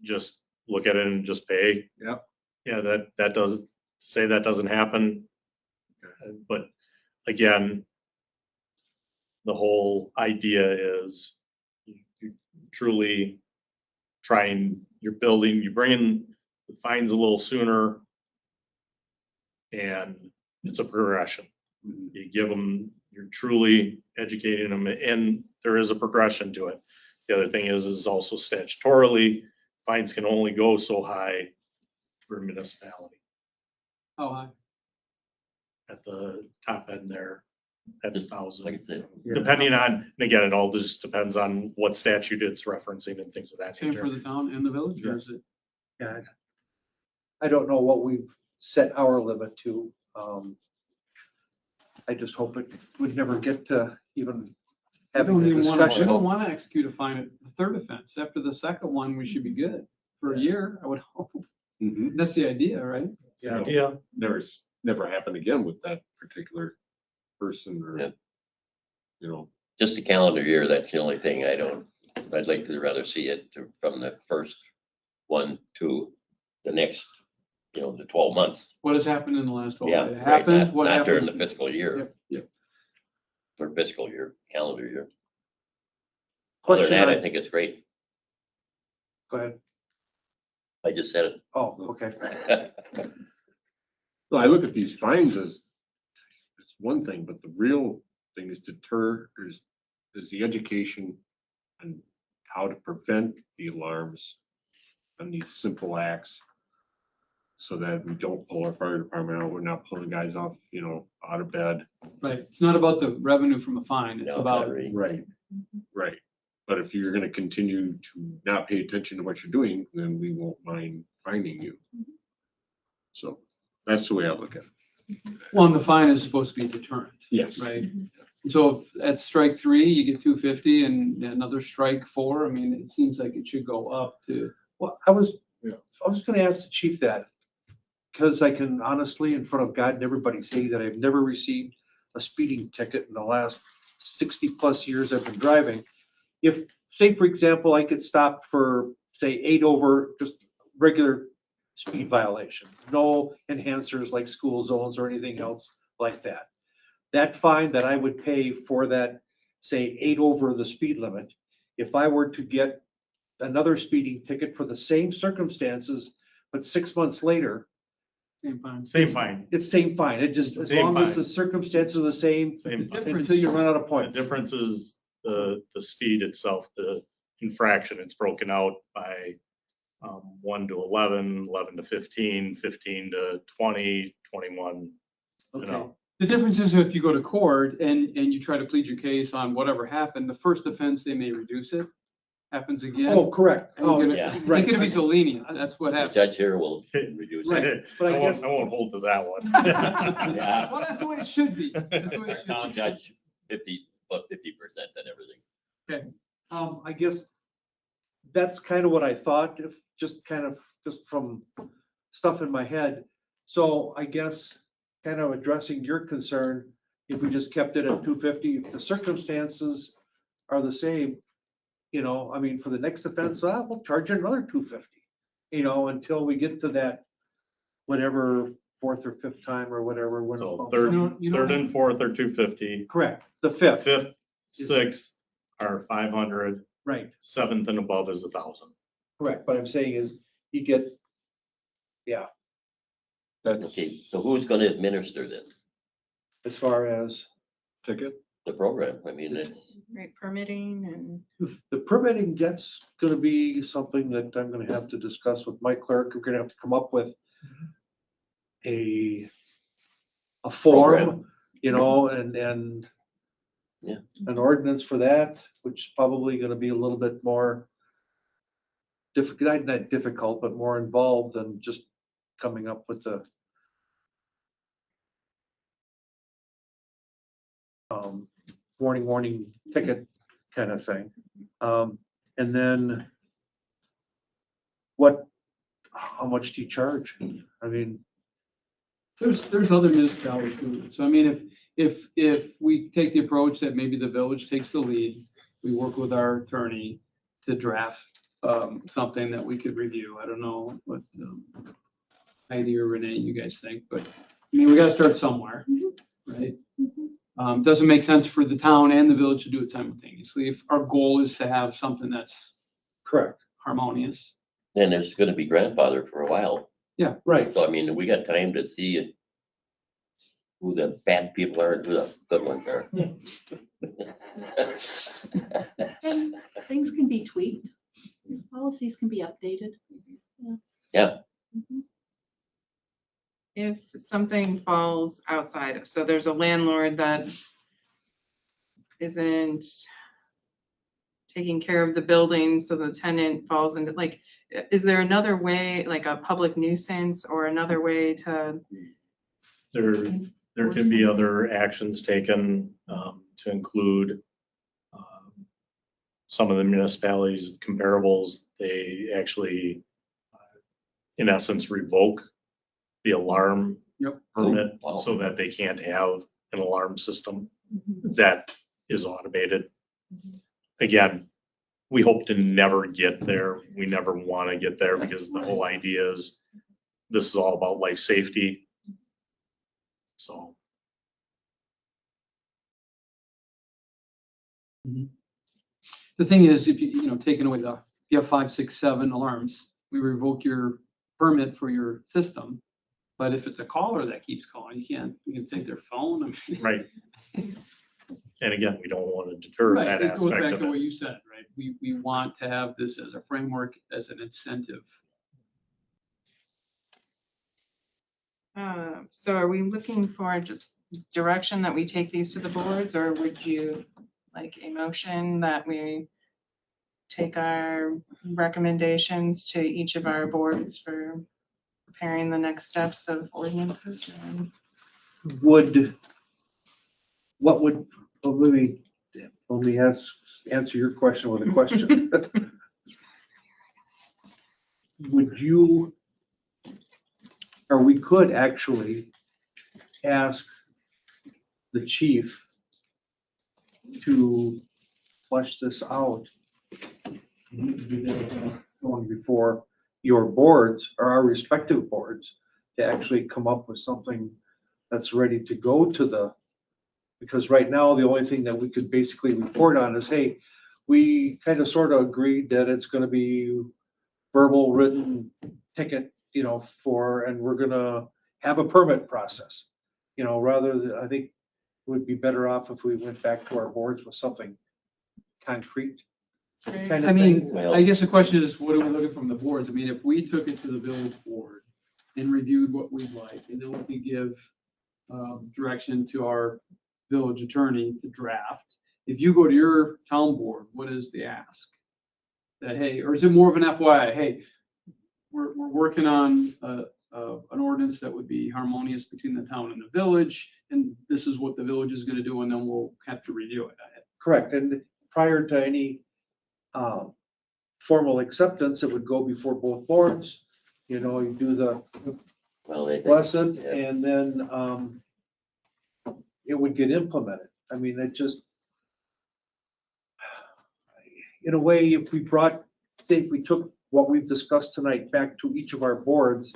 just look at it and just pay? Yep. Yeah, that doesn't happen. But again, the whole idea is you truly you're bringing the fines a little sooner, and it's a progression. You give them, you're truly educating them, and there is a progression to it. The other thing is also statutorily, fines can only go so high for a municipality. How high? At the top end there, at Just like I 1,000. said, Depending on, and again, it all just depends on what statute it's referencing and things of that Same for nature. the town and the village, or is it? Yeah, I don't know what we've set our limit to. I just hope it would never get to even having the We discussion. don't want to execute a fine at the third offense. After the second one, we should be good for a year, I would hope. Mhm. That's the idea, right? Yeah. Yeah, never happened again with that particular person or, Yeah. Just a calendar year, that's the only thing I'd like to rather see it from the first one to the next, the 12 months. What has happened in the last 12 Yeah, months? It right, happened, what not during happened? the fiscal year, Yep, yep. or fiscal year, calendar year. Other Question than that, I on, think it's great. go ahead. I just said Oh, okay. it. no, I look at these fines as, it's one thing, but the real thing is is the education and how to prevent the alarms on these simple acts. so that we don't pull our fire department out. We're not pulling guys off, out of bed. Right, it's not about the revenue from a fine, it's No, about, not really. Right. Right. But if you're gonna continue to not pay attention to what you're doing, then we won't mind finding you. So that's the way I look at it. well, and the fine is supposed to be a deterrent, Yes. right? So if at strike 3, you get 250 and another strike 4, I mean, it seems like it should go up to, Well, I was gonna ask the chief that, because I can honestly, in front of God and everybody, say that I've never received a speeding ticket in the last 60+ years I've been driving. If, say, for example, I could stop for, say, 8 over, just regular speed violation, no enhancers like school zones or anything else like that. That fine that I would pay for that, say, 8 over the speed limit, if I were to get another speeding ticket for the same circumstances, but 6 months later, same fine. Same fine. it's same fine. It just, as Same long as fine. the circumstances are the same, Same fine. until you run out of The points. difference is the speed itself, the infraction. It's broken out by 1 to 11, 11 to 15, 15 to 20, 21. Okay. The difference is if you go to court and you try to plead your case on whatever happened, the first offense, they may reduce it. Happens again. Oh, correct. and you're Oh, gonna- yeah. They right. could be so lenient, that's what The happens. judge here will reduce Right. it. But I guess- I won't hold to that one. Yeah. Well, that's the way it should be. That's the way Our it should town be. judge, 50% and everything. I guess that's kind of what I thought, if just from stuff in my head. So I guess kind of addressing your concern, if we just kept it at 250, if the circumstances are the same, I mean, for the next offense, we'll charge you another 250, until we get to that, whatever, 4th or 5th time or whatever. when it So bumps third, up. third and fourth are 250. Correct, the 5th, Fifth, sixth are 500. right, Seventh and above is 1,000. correct. What I'm saying is you get, Okay, so who's gonna administer this? as far as Ticket? The program? I mean, it's, Right, permitting and. the permitting, that's gonna be something that I'm gonna have to discuss with my clerk. We're gonna have to come up with a form, and Yeah. an ordinance for that, which is probably gonna be a little bit more difficult, not difficult, but more involved than just coming up with the warning ticket kind of thing. And then how much do you charge? I mean, There's other municipalities doing it. So I mean, if we take the approach that maybe the village takes the lead, we work with our attorney to draft something that we could review. I don't know what Heidi or Renee, you guys think, but I mean, we gotta start somewhere, right? Doesn't make sense for the town and the village to do it simultaneously. If our goal is to have something that's correct, harmonious. and it's gonna be grandfathered for a while. right. So I mean, we got time to see who the bad people are and who the good ones are. And things can be tweaked. Policies can be updated. Yeah. Mhm. If something falls outside, so there's a landlord that isn't taking care of the building, so the tenant falls into, like, is there another way, like a public nuisance or another way to? There can be other actions taken to include some of the municipalities comparables. They actually, in essence, revoke the alarm Yep. permit Wow. so that they can't have an alarm system that is automated. Again, we hope to never get there. We never want to get there because the whole idea is this is all about life safety. So. The thing is, if taking away you have 5, 6, 7 alarms, we revoke your permit for your system. But if it's a caller that keeps calling, you can take their phone. I mean, Right. And again, we don't want to deter right, that it goes aspect back of to what it. you said, right? We want to have this as a framework, as an incentive. So are we looking for just direction that we take these to the boards, or would you like a motion that we take our recommendations to each of our boards for preparing the next steps of ordinances? What would, well, let me answer your question with a question. Would you, or we could actually ask the chief to flesh this out going before your boards or our respective boards to actually come up with something that's ready to go to the, because right now, the only thing that we could basically report on is, hey, we kind of sort of agreed that it's gonna be verbal written ticket, for, and we're gonna have a permit process. Rather than, I think it would be better off if we went back to our boards with something concrete. Kind I of mean, thing. Well- I guess the question is, what are we looking from the boards? I mean, if we took it to the village board and reviewed what we'd like, and then we could give direction to our village attorney to draft. If you go to your town board, what is the ask? That, hey, or is it more of an FYI? Hey, we're working on an ordinance that would be harmonious between the town and the village, and this is what the village is gonna do, and then we'll have to review it. Correct, and prior to any formal acceptance, it would go before both boards. You do the Well, they, blessed, yeah. and then it would get implemented. I mean, it just, in a way, if we took what we've discussed tonight back to each of our boards,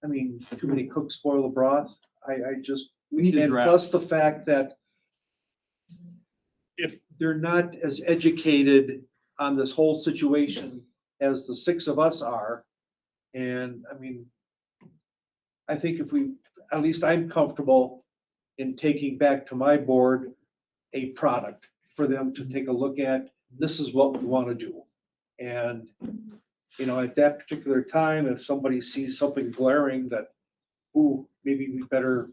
I mean, too many cooks spoil the broth. I just, We need to and draft. plus the fact that if they're not as educated on this whole situation as the six of us are, and I mean, I think if we, at least I'm comfortable in taking back to my board a product for them to take a look at. This is what we want to do. And, at that particular time, if somebody sees something glaring that, ooh, maybe we better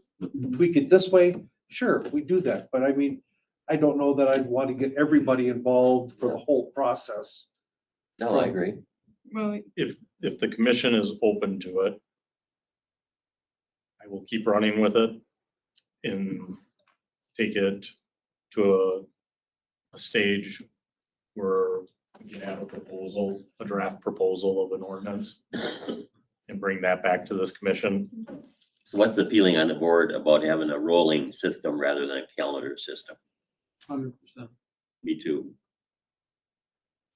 tweak it this way, sure, we do that. But I mean, I don't know that I'd want to get everybody involved for the whole process. No, I agree. Well, If the commission is open to it, I will keep running with it and take it to a stage where we can have a proposal, a draft proposal of an ordinance and bring that back to this commission. So what's the feeling on the board about having a rolling system rather than a calendar system? 100%. Me too.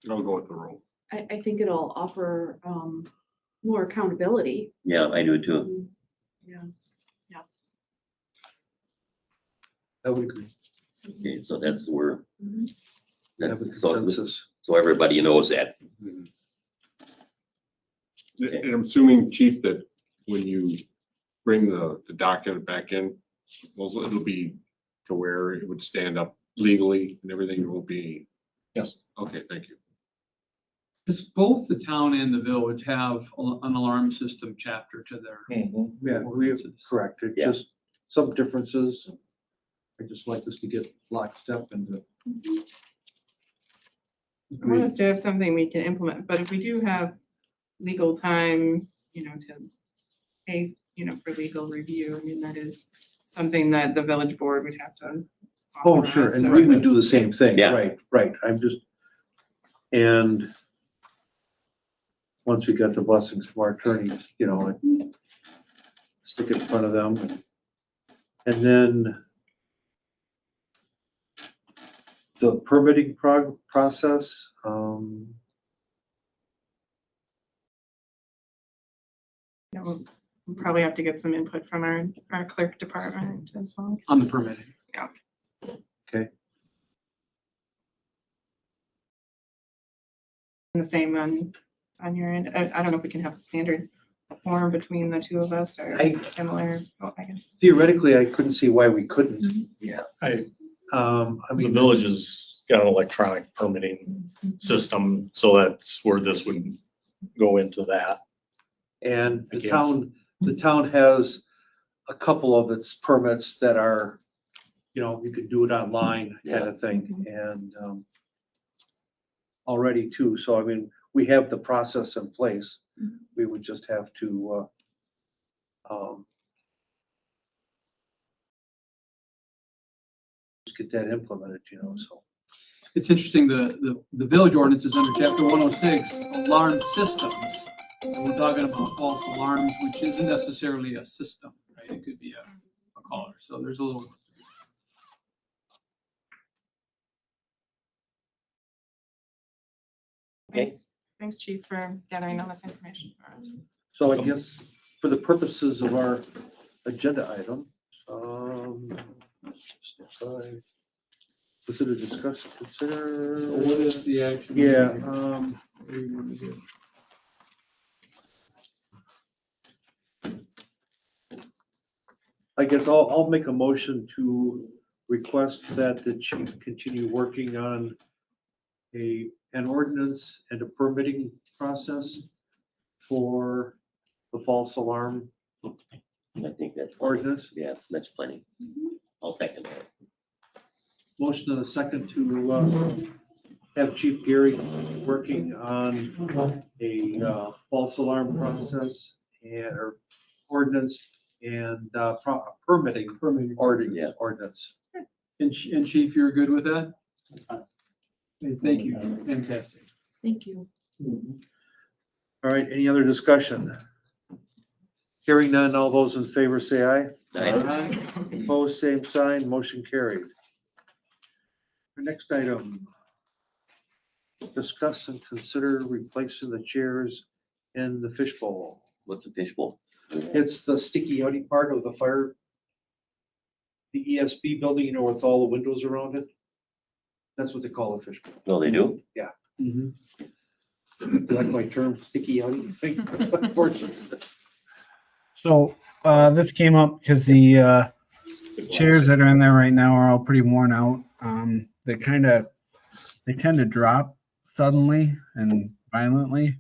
I'll go with the roll. I think it'll offer more accountability. Yeah, I do too. Yeah. I would agree. Okay, so that's where, Have a that's, so, consensus. so everybody knows that. And I'm assuming, Chief, that when you bring the document back in, well, it'll be to where it would stand up legally and everything. It won't be. Yes. Okay, thank you. Because both the town and the village have an alarm system chapter to their Yeah, we have, ordinances. correct. It's Yeah. just some differences. I just like us to get lockstep into. I want us to have something we can implement, but if we do have legal time, to pay, for legal review, I mean, that is something that the village board would have to. Oh, sure, authorize, and so we would do the that's- same thing, Yeah. right, I'm just, and once we got the blessings from our attorneys, stick it in front of them. And then the permitting process, Yeah, we'll probably have to get some input from our clerk department as well. On the permitting. And the same on your end. I don't know if we can have a standard form between the two of us or I- similar, I guess. theoretically, I couldn't see why we couldn't. I I The mean, village has got an electronic permitting system, so that's where this would go into that. and I the guess. town has a couple of its permits that are, you know, you could do it online kind of thing, and already too. So I mean, we have the process in place. We would just have to just get that implemented, you know, so. It's interesting, the village ordinance is under chapter 106, alarm systems. And we're talking about false alarms, which isn't necessarily a system, right? It could be a caller. So there's a little. Okay. Thanks, Chief, for gathering all this information for us. So I guess for the purposes of our agenda item, consider, discuss, consider. What is the action? Yeah, I guess I'll make a motion to request that the chief continue working on an ordinance and a permitting process for the false alarm I think that's. ordinance. Yeah, that's plenty. I'll second that. Motion and a second to have Chief Gary working on a false alarm process or ordinance and permitting Yeah. ordinance. And Chief, you're good with that? Okay, thank you. Fantastic. Thank you. All right, any other discussion? Hearing none, all those in favor say aye. Aye. Opposed, same sign, motion carried. Our next item, discuss and consider replacing the chairs in the fishbowl. What's a fishbowl? It's the sticky outy part of the fire, the ESB building, you know, with all the windows around it. That's what they call a fishbowl. No, they do? Mhm. You like my term, sticky outy thing? Unfortunately. So this came up because the chairs that are in there right now are all pretty worn out. They tend to drop suddenly and violently,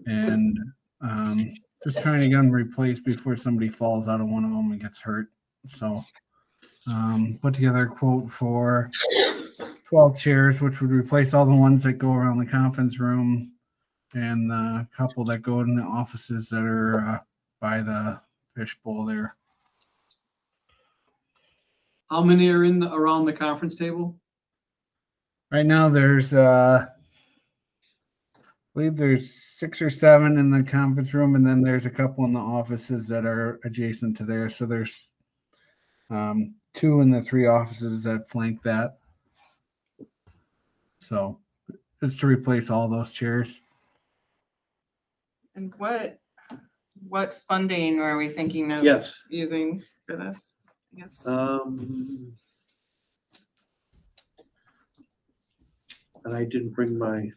and just trying to get them replaced before somebody falls out of one of them and gets hurt. So put together a quote for 12 chairs, which would replace all the ones that go around the conference room and the couple that go in the offices that are by the fishbowl there. How many are around the conference table? Right now, there's I believe there's 6 or 7 in the conference room, and then there's a couple in the offices that are adjacent to there. So there's 2 in the 3 offices that flank that. So it's to replace all those chairs. And what funding are we thinking of Yes. using for this? I guess. And I didn't bring my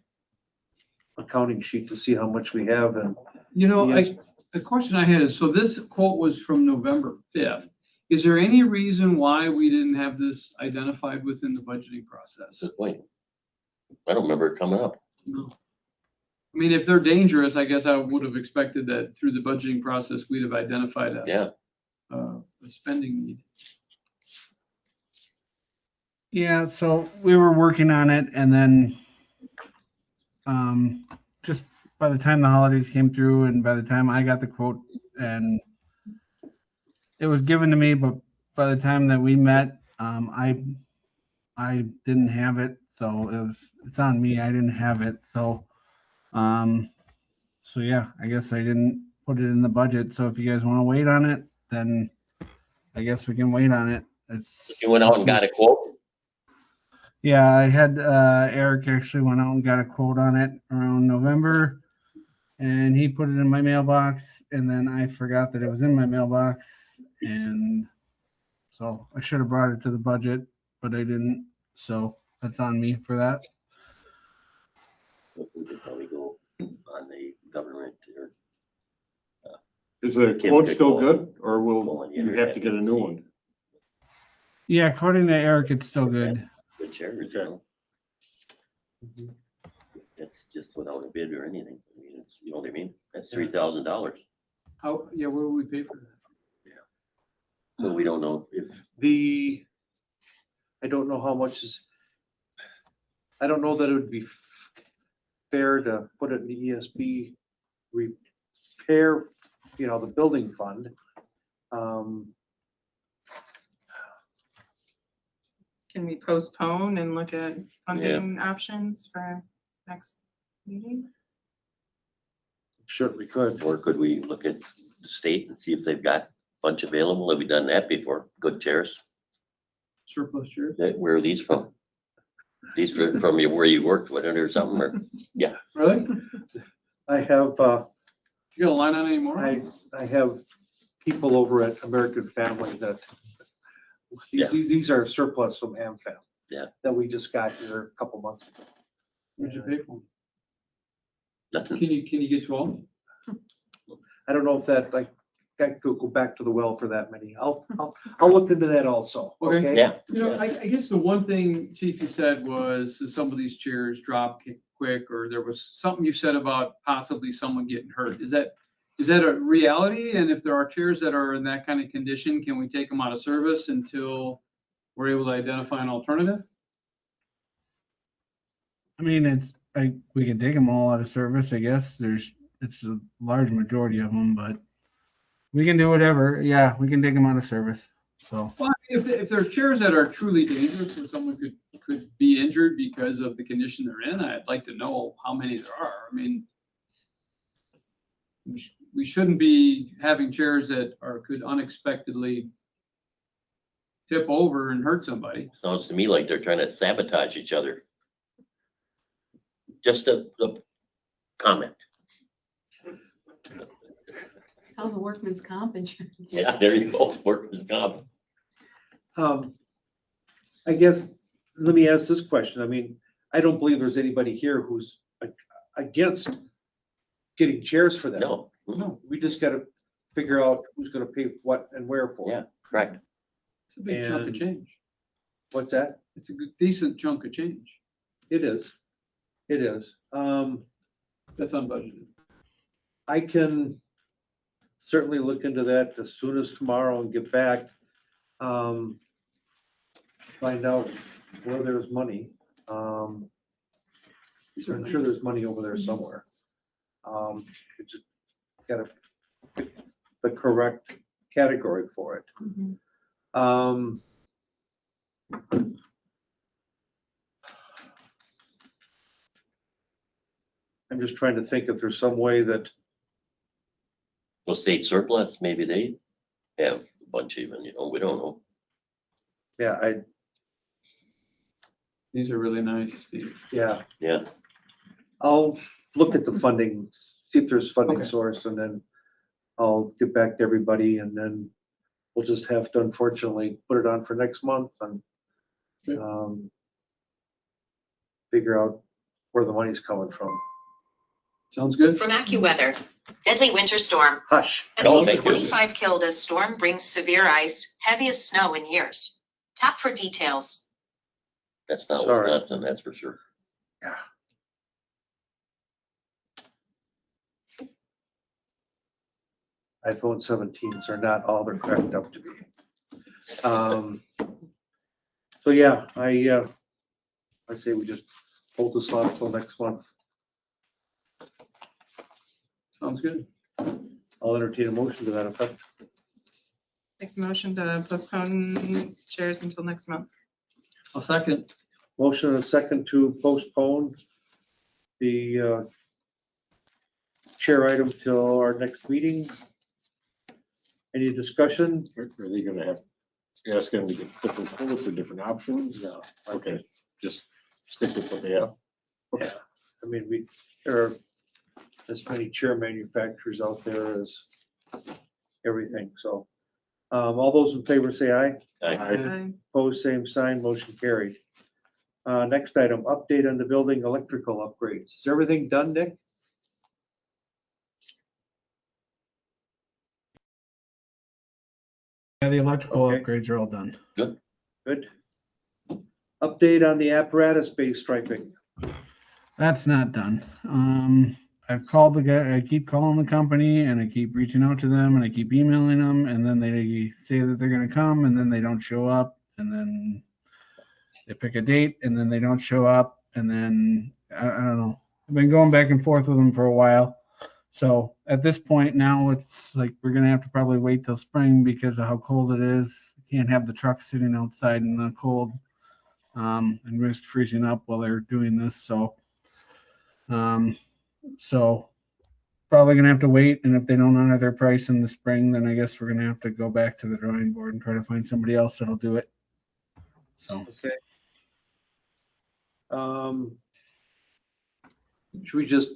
accounting sheet to see how much we have, and You know, Yes. the question I had is, so this quote was from November 5th. Is there any reason why we didn't have this identified within the budgeting process? Good point. I don't remember it coming up. No. I mean, if they're dangerous, I guess I would have expected that through the budgeting process, we'd have identified Yeah. a spending need. Yeah, so we were working on it, and then just by the time the holidays came through and by the time I got the quote, and it was given to me, but by the time that we met, I didn't have it, so it's on me. I didn't have it, so yeah, I guess I didn't put it in the budget. So if you guys want to wait on it, then I guess we can wait on it. You went out and got a quote? Yeah, I had Eric actually went out and got a quote on it around November, and he put it in my mailbox, and then I forgot that it was in my mailbox, and so I should have brought it to the budget, but I didn't. So that's on me for that. We could probably go on the government or. Is the Kim quote could still go good, or go will on the you have internet to get a new one? Yeah, according to Eric, it's still good. Good chairs, you know? It's just without a bid or anything. I mean, it's, you know what I mean? That's $3,000. How, yeah, where would we pay for that? So we don't know if, I don't know how much is, I don't know that it would be fair to put it in the ESB repair, the building fund. Can we postpone and look at funding options for next meeting? Certainly could. or could we look at the state and see if they've got a bunch available? Have we done that before? Good chairs. Surplus chairs. Where are these from? These from where you worked, with it or something, or? Really? I have, You got a line on anymore? I have people over at American Family that, these are surplus from AmFam. Yeah. That we just got here a couple months ago. What'd you pay for them? Nothing. Can you get 12? I don't know if that, I could go back to the well for that many. I'll look into that also, Okay. okay? Yeah. You know, I guess the one thing, Chief, you said was that some of these chairs drop quick, or there was something you said about possibly someone getting hurt. Is that a reality? And if there are chairs that are in that kind of condition, can we take them out of service until we're able to identify an alternative? I mean, we can take them all out of service, I guess. It's a large majority of them, but we can do whatever. Yeah, we can take them out of service. So, Well, if there's chairs that are truly dangerous, where someone could be injured because of the condition they're in, I'd like to know how many there are. I mean, we shouldn't be having chairs that could unexpectedly tip over and hurt somebody. Sounds to me like they're trying to sabotage each other. Just a comment. How's a workman's comp insurance? Yeah, there you go. Workers' comp. I guess, let me ask this question. I mean, I don't believe there's anybody here who's against getting chairs for them. No. No, We just gotta figure out who's gonna pay what and where for. Yeah, correct. it's a big chunk of And- change. What's that? It's a decent chunk of change. It is. It is. That's unbudgeted. I can certainly look into that as soon as tomorrow and get back. Find out where there's money. I'm sure there's money over there somewhere. You just gotta pick the correct category for it. Mhm. I'm just trying to think if there's some way that, Well, state surplus, maybe they have a bunch even, we don't know. yeah, These are really nice, Steve. yeah, Yeah, I'll look at the funding, see if there's funding Okay. source, and then I'll get back to everybody, and then we'll just have to unfortunately put it on for next month and Okay. figure out where the money's coming from. Sounds good? From AccuWeather, deadly winter storm. Hush. At No, least thank you. 25 killed as storm brings severe ice, heaviest snow in years. Tap for details. that's not Sorry. Wisconsin, that's for sure. iPhone 17s are not all they're cracked up to be. So yeah, I say we just hold this off till next month. Sounds good. I'll entertain a motion to that effect. Make the motion to postpone chairs until next month. I'll second. Motion and a second to postpone the chair item till our next meeting. Any discussion? Are they gonna have, ask them to get different quotes or different options? No. Okay, just stick with what they have. Yeah, I mean, there are as many chair manufacturers out there as everything, so. All those in favor say aye. Aye. Opposed, same sign, motion carried. Next item, update on the building electrical upgrades. Is everything done, Nick? yeah, the electrical Okay. upgrades are all done. Good. Update on the apparatus base striping. That's not done. I've called the guy, I keep calling the company and I keep reaching out to them and I keep emailing them and then they say that they're gonna come and then they don't show up and then they pick a date and then they don't show up and then I don't know. I've been going back and forth with them for a while. So at this point now it's like we're gonna have to probably wait till spring because of how cold it is. Can't have the truck sitting outside in the cold and risk freezing up while they're doing this. So probably gonna have to wait, and if they don't honor their price in the spring, then I guess we're gonna have to go back to the drawing board and try to find somebody else that'll do it. So Okay. Should we just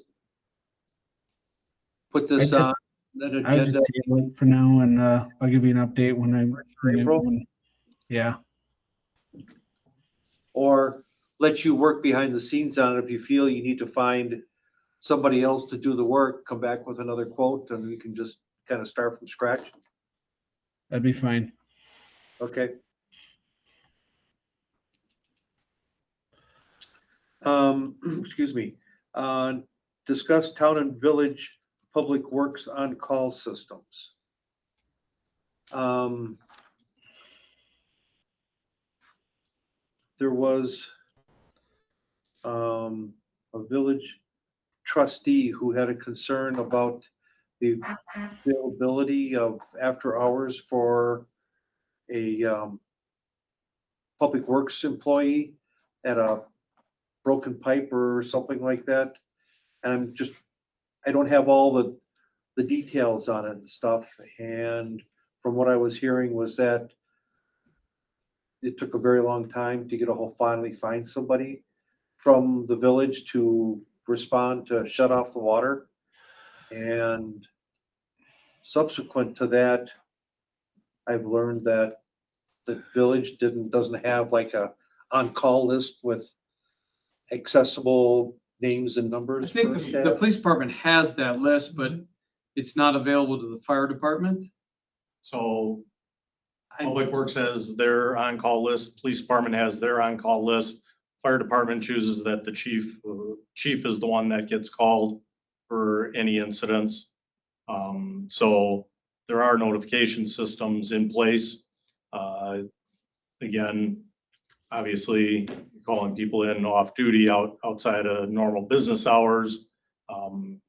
put this I just- on an I'll just agenda? table it for now, and I'll give you an update April? Yeah, Or let you work behind the scenes on it. If you feel you need to find somebody else to do the work, come back with another quote and we can just kind of start from scratch. that'd be fine. Okay. Excuse me. Discuss town and village public works on-call systems. There was a village trustee who had a concern about the availability of after hours for a public works employee at a broken pipe or something like that. And I don't have all the details on it and stuff. And from what I was hearing was that it took a very long time to finally find somebody from the village to respond to shut off the water. And subsequent to that, I've learned that the village doesn't have like a on-call list with accessible names and I numbers. think for the staff. police department has that list, but it's not available to the fire department. So Public Works has their on-call list, police department has their on-call list. Fire department chooses that the chief is the one that gets called for any incidents. So there are notification systems in place. Again, obviously calling people in off duty outside of normal business hours.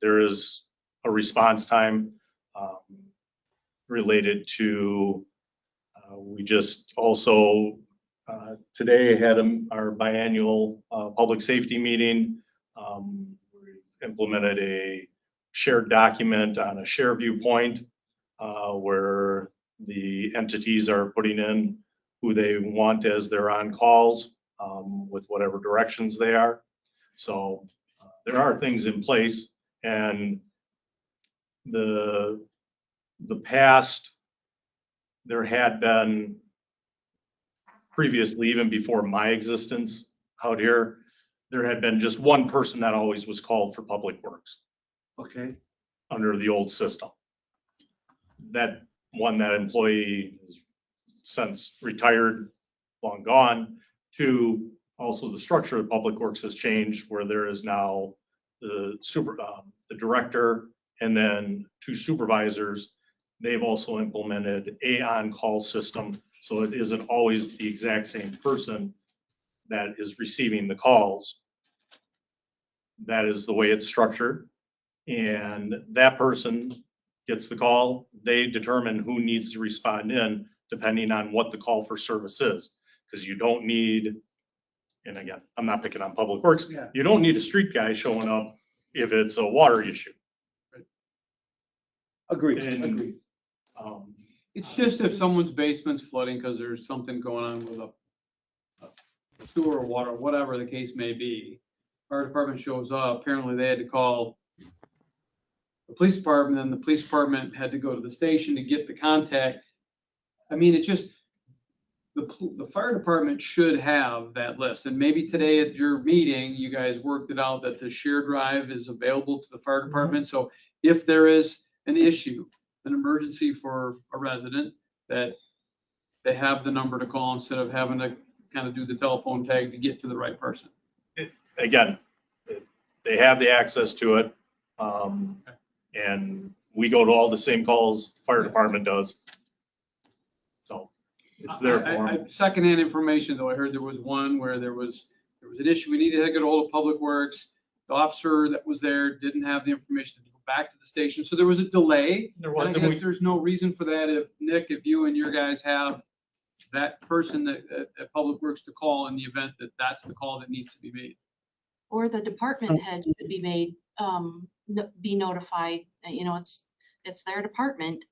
There is a response time related to, we just also today had our biannual public safety meeting. We implemented a shared document on a share viewpoint where the entities are putting in who they want as their on-calls with whatever directions they are. So there are things in place, and the past, there had been previously, even before my existence out here, there had been just one person that always was called for public works Okay. under the old system. That employee is since retired, long gone. Two, also the structure of public works has changed where there is now the director and then two supervisors. They've also implemented a on-call system, so it isn't always the exact same person that is receiving the calls. That is the way it's structured. And that person gets the call. They determine who needs to respond in depending on what the call for service is. Because you don't need, and again, I'm not picking on public works. Yeah. You don't need a street guy showing up if it's a water issue. Agreed. And, It's just if someone's basement's flooding because there's something going on with a sewer or water, whatever the case may be. Fire department shows up, apparently they had to call the police department, and the police department had to go to the station to get the contact. I mean, it's just, the fire department should have that list, and maybe today at your meeting, you guys worked it out that the share drive is available to the fire department, so if there is an issue, an emergency for a resident, that they have the number to call instead of having to kind of do the telephone tag to get to the right person. again, they have the access to it. And we go to all the same calls the fire department does. So it's there for them. Secondhand information, though, I heard there was one where there was an issue. We needed to get a hold of Public Works. The officer that was there didn't have the information to go back to the station. So there was a delay. There And I was, and guess we, there's no reason for that if, Nick, if you and your guys have that person at Public Works to call in the event that that's the call that needs to be made. Or the department head should be made, be notified, it's their department.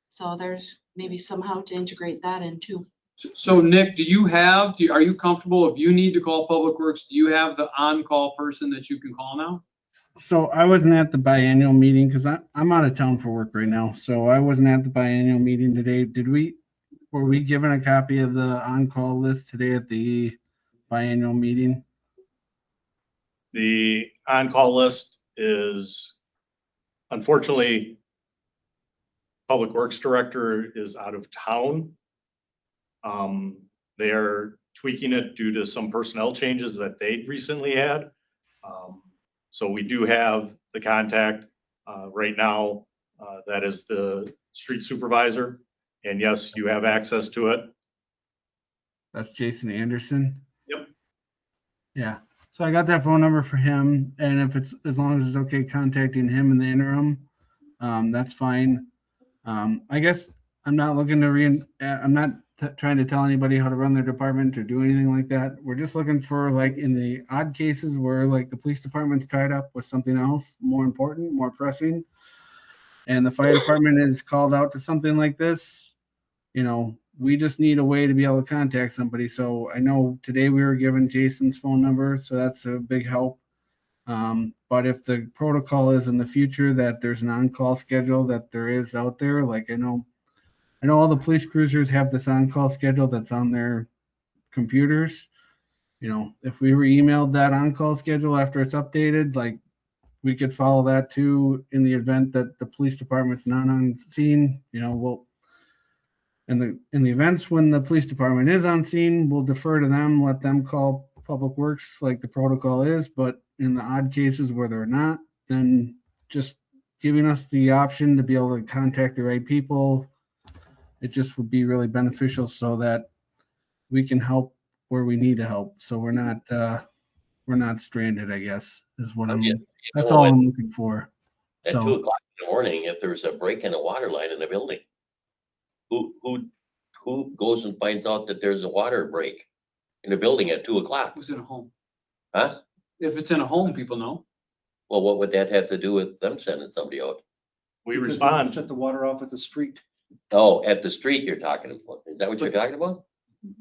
So there's maybe somehow to integrate that in too. So Nick, are you comfortable if you need to call Public Works, do you have the on-call person that you can call now? So I wasn't at the biannual meeting because I'm out of town for work right now. So I wasn't at the biannual meeting today. Were we given a copy of the on-call list today at the biannual meeting? the on-call list is, unfortunately, Public Works Director is out of town. They are tweaking it due to some personnel changes that they recently had. So we do have the contact right now. That is the street supervisor. And yes, you have access to it. That's Jason Anderson. Yep. Yeah. So I got that phone number for him, and if it's, as long as it's okay contacting him in the interim, that's fine. I guess I'm not looking to I'm not trying to tell anybody how to run their department or do anything like that. We're just looking for, like, in the odd cases where, like, the police department's tied up with something else more important, more pressing, and the fire department is called out to something like this, we just need a way to be able to contact somebody. So I know today we were given Jason's phone number, so that's a big help. But if the protocol is in the future that there's an on-call schedule that there is out there, like I know all the police cruisers have this on-call schedule that's on their computers. If we were emailed that on-call schedule after it's updated, like, we could follow that too in the event that the police department's not on scene. In the events when the police department is on scene, we'll defer to them, let them call Public Works like the protocol is. But in the odd cases where they're not, then just giving us the option to be able to contact the right people, it just would be really beneficial so that we can help where we need to help. So we're not stranded, I guess, is what that's all I'm looking for. At 2 o'clock in the morning, if there's a break in a water line in the building, who goes and finds out that there's a water break in the building at 2 o'clock? Who's in a home? Huh? If it's in a home, people know. Well, what would that have to do with them sending somebody out? We respond. Shut the water off at the street. Oh, at the street you're talking about. Is that what you're talking about?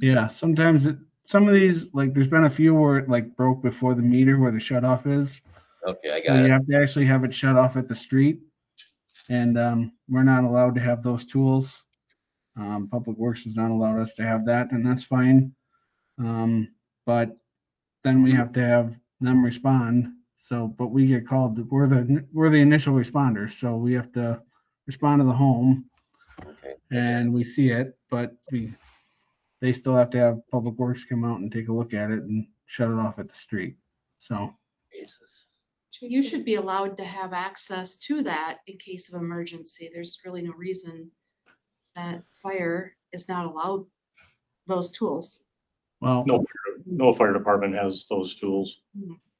Yeah, sometimes some of these, like, there's been a few where it, like, broke before the meter where the shut off is. Okay, I So got you it. have to actually have it shut off at the street. And we're not allowed to have those tools. Public Works has not allowed us to have that, and that's fine. But then we have to have them respond. So, but we get called, we're the initial responders, so we have to respond to the home. Okay. And we see it, but they still have to have Public Works come out and take a look at it and shut it off at the street. So Jesus. You should be allowed to have access to that in case of emergency. There's really no reason that fire is not allowed those tools. well, No fire department has those tools.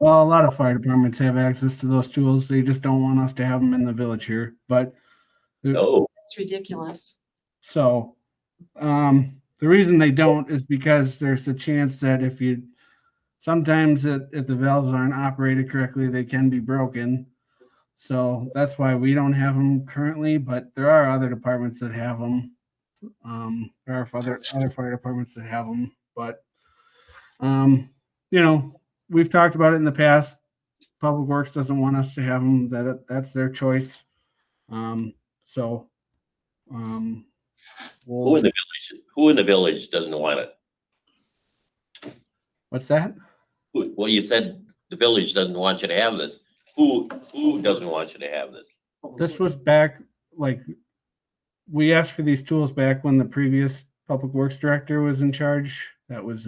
a lot of fire departments have access to those tools. They just don't want us to have them in the village here. But No, It's ridiculous. so the reason they don't is because there's a chance that sometimes if the valves aren't operated correctly, they can be broken. So that's why we don't have them currently, but there are other departments that have them. There are other fire departments that have them, but we've talked about it in the past. Public Works doesn't want us to have them. That's their choice. So who in the village doesn't want it? what's that? Well, you said the village doesn't want you to have this. Who doesn't want you to have this? This was back, like, we asked for these tools back when the previous Public Works Director was in charge. That was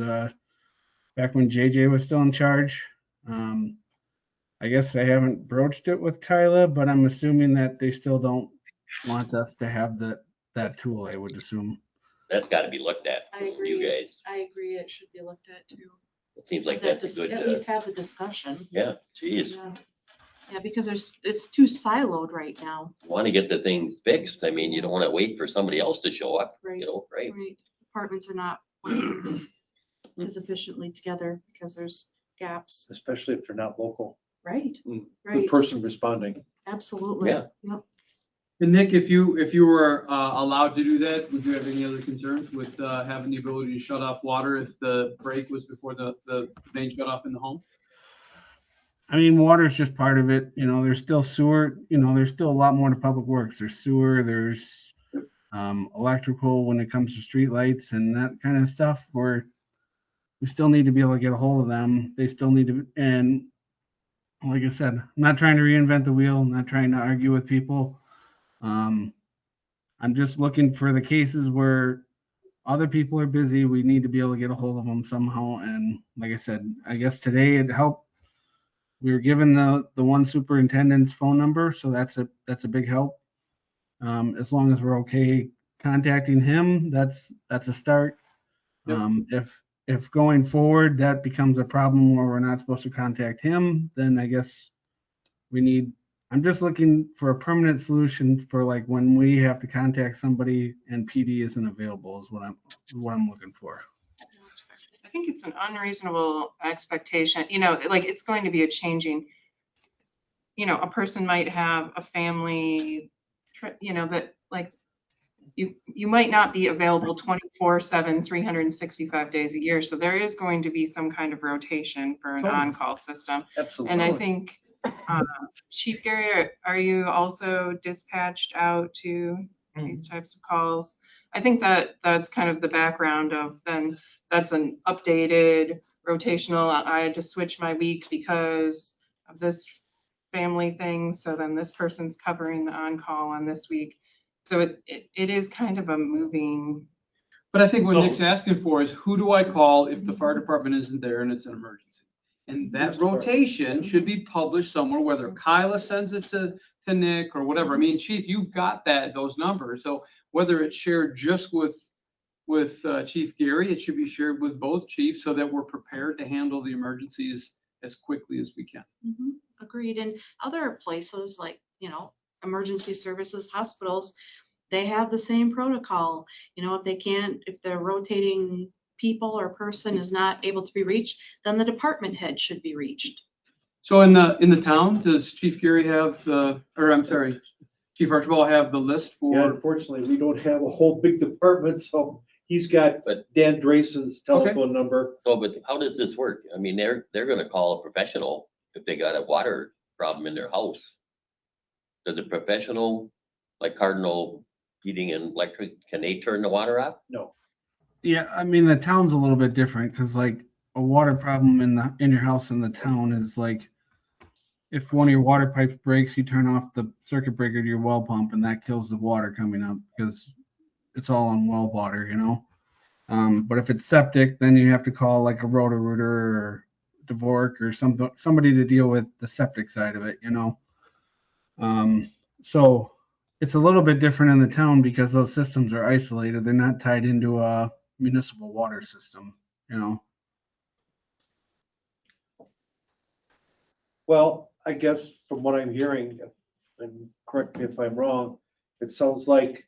back when JJ was still in charge. I guess I haven't broached it with Kyla, but I'm assuming that they still don't want us to have that tool, I would assume. That's gotta be looked at I from agree. you guys. I agree, it should be looked at too. It seems like That that's a good, At least have the discussion. yeah, geez. Yeah. Yeah, because it's too siloed right now. Want to get the things fixed. I mean, you don't want to wait for somebody else to show up, Right. you know, right? Right. Departments are not working as efficiently together because there's gaps. Especially if they're not local. Right, The right, person responding. absolutely. Yeah. Yep. And Nick, if you were allowed to do that, would you have any other concerns with having the ability to shut off water if the break was before the main shut off in the home? I mean, water is just part of it. You know, there's still sewer. You know, there's still a lot more to public works. There's sewer. There's electrical when it comes to street lights and that kind of stuff. Where we still need to be able to get a hold of them. They still need to. And like I said, I'm not trying to reinvent the wheel. I'm not trying to argue with people. I'm just looking for the cases where other people are busy. We need to be able to get a hold of them somehow. And like I said, I guess today it helped. We were given the one superintendent's phone number, so that's a big help. As long as we're okay contacting him, that's a start. Yep. If going forward that becomes a problem where we're not supposed to contact him, then I guess I'm just looking for a permanent solution for like when we have to contact somebody and PD isn't available is what I'm looking for. I think it's an unreasonable expectation, you know, like it's going to be a changing, you know, a person might have a family trip, you know, that like you might not be available 24/7, 365 days a year. So there is going to be some kind of rotation for an Totally. on-call system. Absolutely. And I think, Chief Gary, are you also dispatched out to these types of calls? I think that's kind of the background of then that's an updated rotational. I had to switch my week because of this family thing. So then this person's covering the on-call on this week. So it is kind of a moving. But I think what So- Nick's asking for is who do I call if the fire department isn't there and it's an emergency? And that rotation should be published somewhere, whether Kyla sends it to Nick or whatever. I mean, Chief, you've got those numbers. So whether it's shared just with Chief Gary, it should be shared with both chiefs so that we're prepared to handle the emergencies as quickly as we can. Mhm. Agreed. And other places like, emergency services, hospitals, they have the same protocol. If the rotating people or person is not able to be reached, then the department head should be reached. So in the town, does Chief Gary have Chief Archibald have the list Yeah, for? unfortunately, we don't have a whole big department, so he's got Dan Drayson's telephone number. So, but how does this work? I mean, they're gonna call a professional if they got a water problem in their house. Does a professional, like Cardinal Heating and Electric, can they turn the water off? No. Yeah, I mean the town's a little bit different because like a water problem in your house in the town is like if one of your water pipes breaks, you turn off the circuit breaker to your well pump and that kills the water coming up because it's all on well water, But if it's septic, then you have to call like a Roto-Rooter or Dvorak or somebody to deal with the septic side of it, So it's a little bit different in the town because those systems are isolated. They're not tied into a municipal water system, Well, I guess from what I'm hearing, and correct me if I'm wrong, it sounds like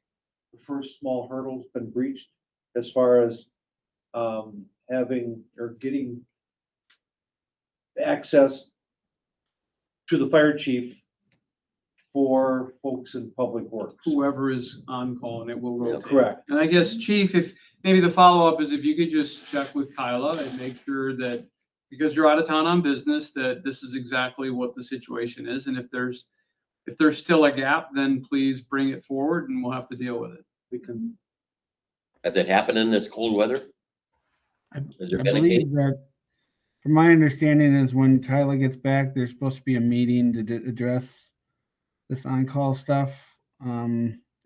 the first small hurdle's been breached as far as having or getting access to the fire chief for folks in public works. Whoever is on call and it will rotate. Correct. And I guess, Chief, if maybe the follow-up is if you could just check with Kyla and make sure that, because you're out of town on business, that this is exactly what the situation is. And if there's still a gap, then please bring it forward and we'll have to deal with it. We can, Has it happened in this cold weather? Has there I been a believe case? that, from my understanding, is when Kyla gets back, there's supposed to be a meeting to address this on-call stuff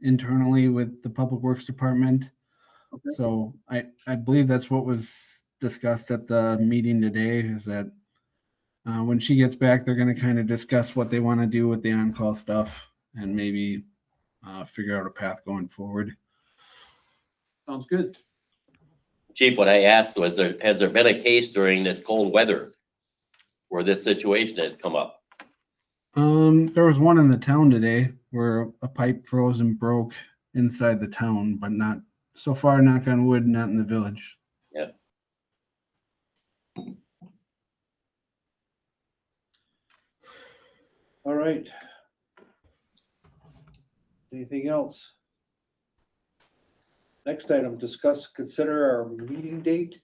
internally with the Public Works Department. Okay. So I believe that's what was discussed at the meeting today, is that When she gets back, they're gonna kind of discuss what they want to do with the on-call stuff and maybe figure out a path going forward. Sounds good. Chief, what I asked was, has there been a case during this cold weather where this situation has come up? There was one in the town today where a pipe froze and broke inside the town, but not so far, knock on wood, not in the village. Yeah. All right. Anything else? Next item, discuss, consider our meeting date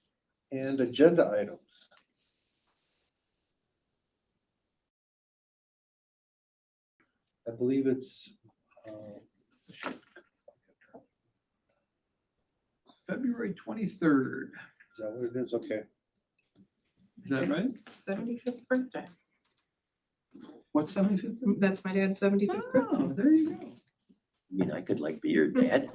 and agenda items. I believe it's, is February 23rd. that what it is? Okay. Is that right? 75th birthday. What's 75th? That's my dad's 75th birthday. Oh, there you go. I mean, I could like be your dad.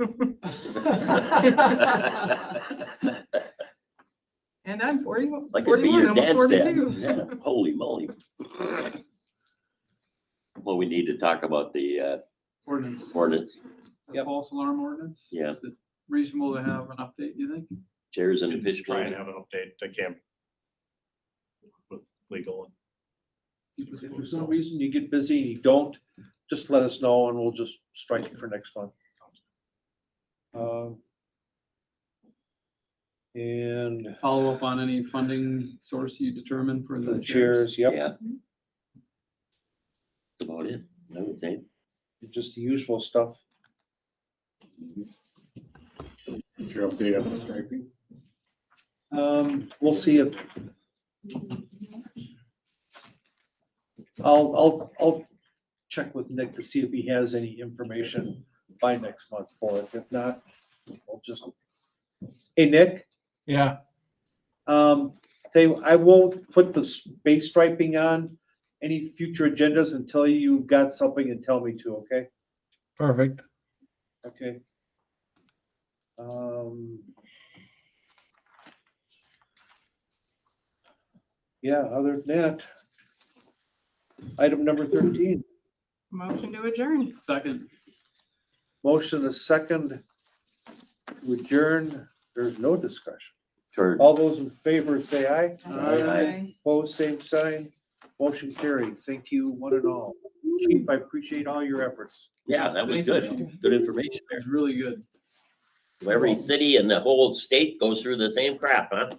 And I'm 40, I could be 41, your almost dad's 42. dad. Yeah, holy moly. Well, we need to talk about the Ordinance. ordinance. The Yep. false alarm ordinance? Yeah. Is it reasonable to have an update, you think? Chairs and fish. Try and have an update. I can't with legal. If there's no reason you get busy, you don't, just let us know and we'll just strike it for next month. And Follow up on any funding source you determine for the the chairs. chairs, yep, Yeah. That's about it, I would say. just the usual stuff. Your update on the striping? We'll see if. I'll check with Nick to see if he has any information by next month for it. If not, we'll just. Hey, Nick, Yeah, tell you, I won't put the base striping on any future agendas until you've got something and tell me to, okay? perfect. Okay. Yeah, other than that, item number 13, Motion to adjourn. Second. motion a second to adjourn. There's no discussion. Sure. All those in favor say aye. Aye. Opposed, same sign. Motion carried. Thank you, one and all. Chief, I appreciate all your efforts. Yeah, that was good. Good information there. It's really good. Every city in the whole state goes through the same crap, huh?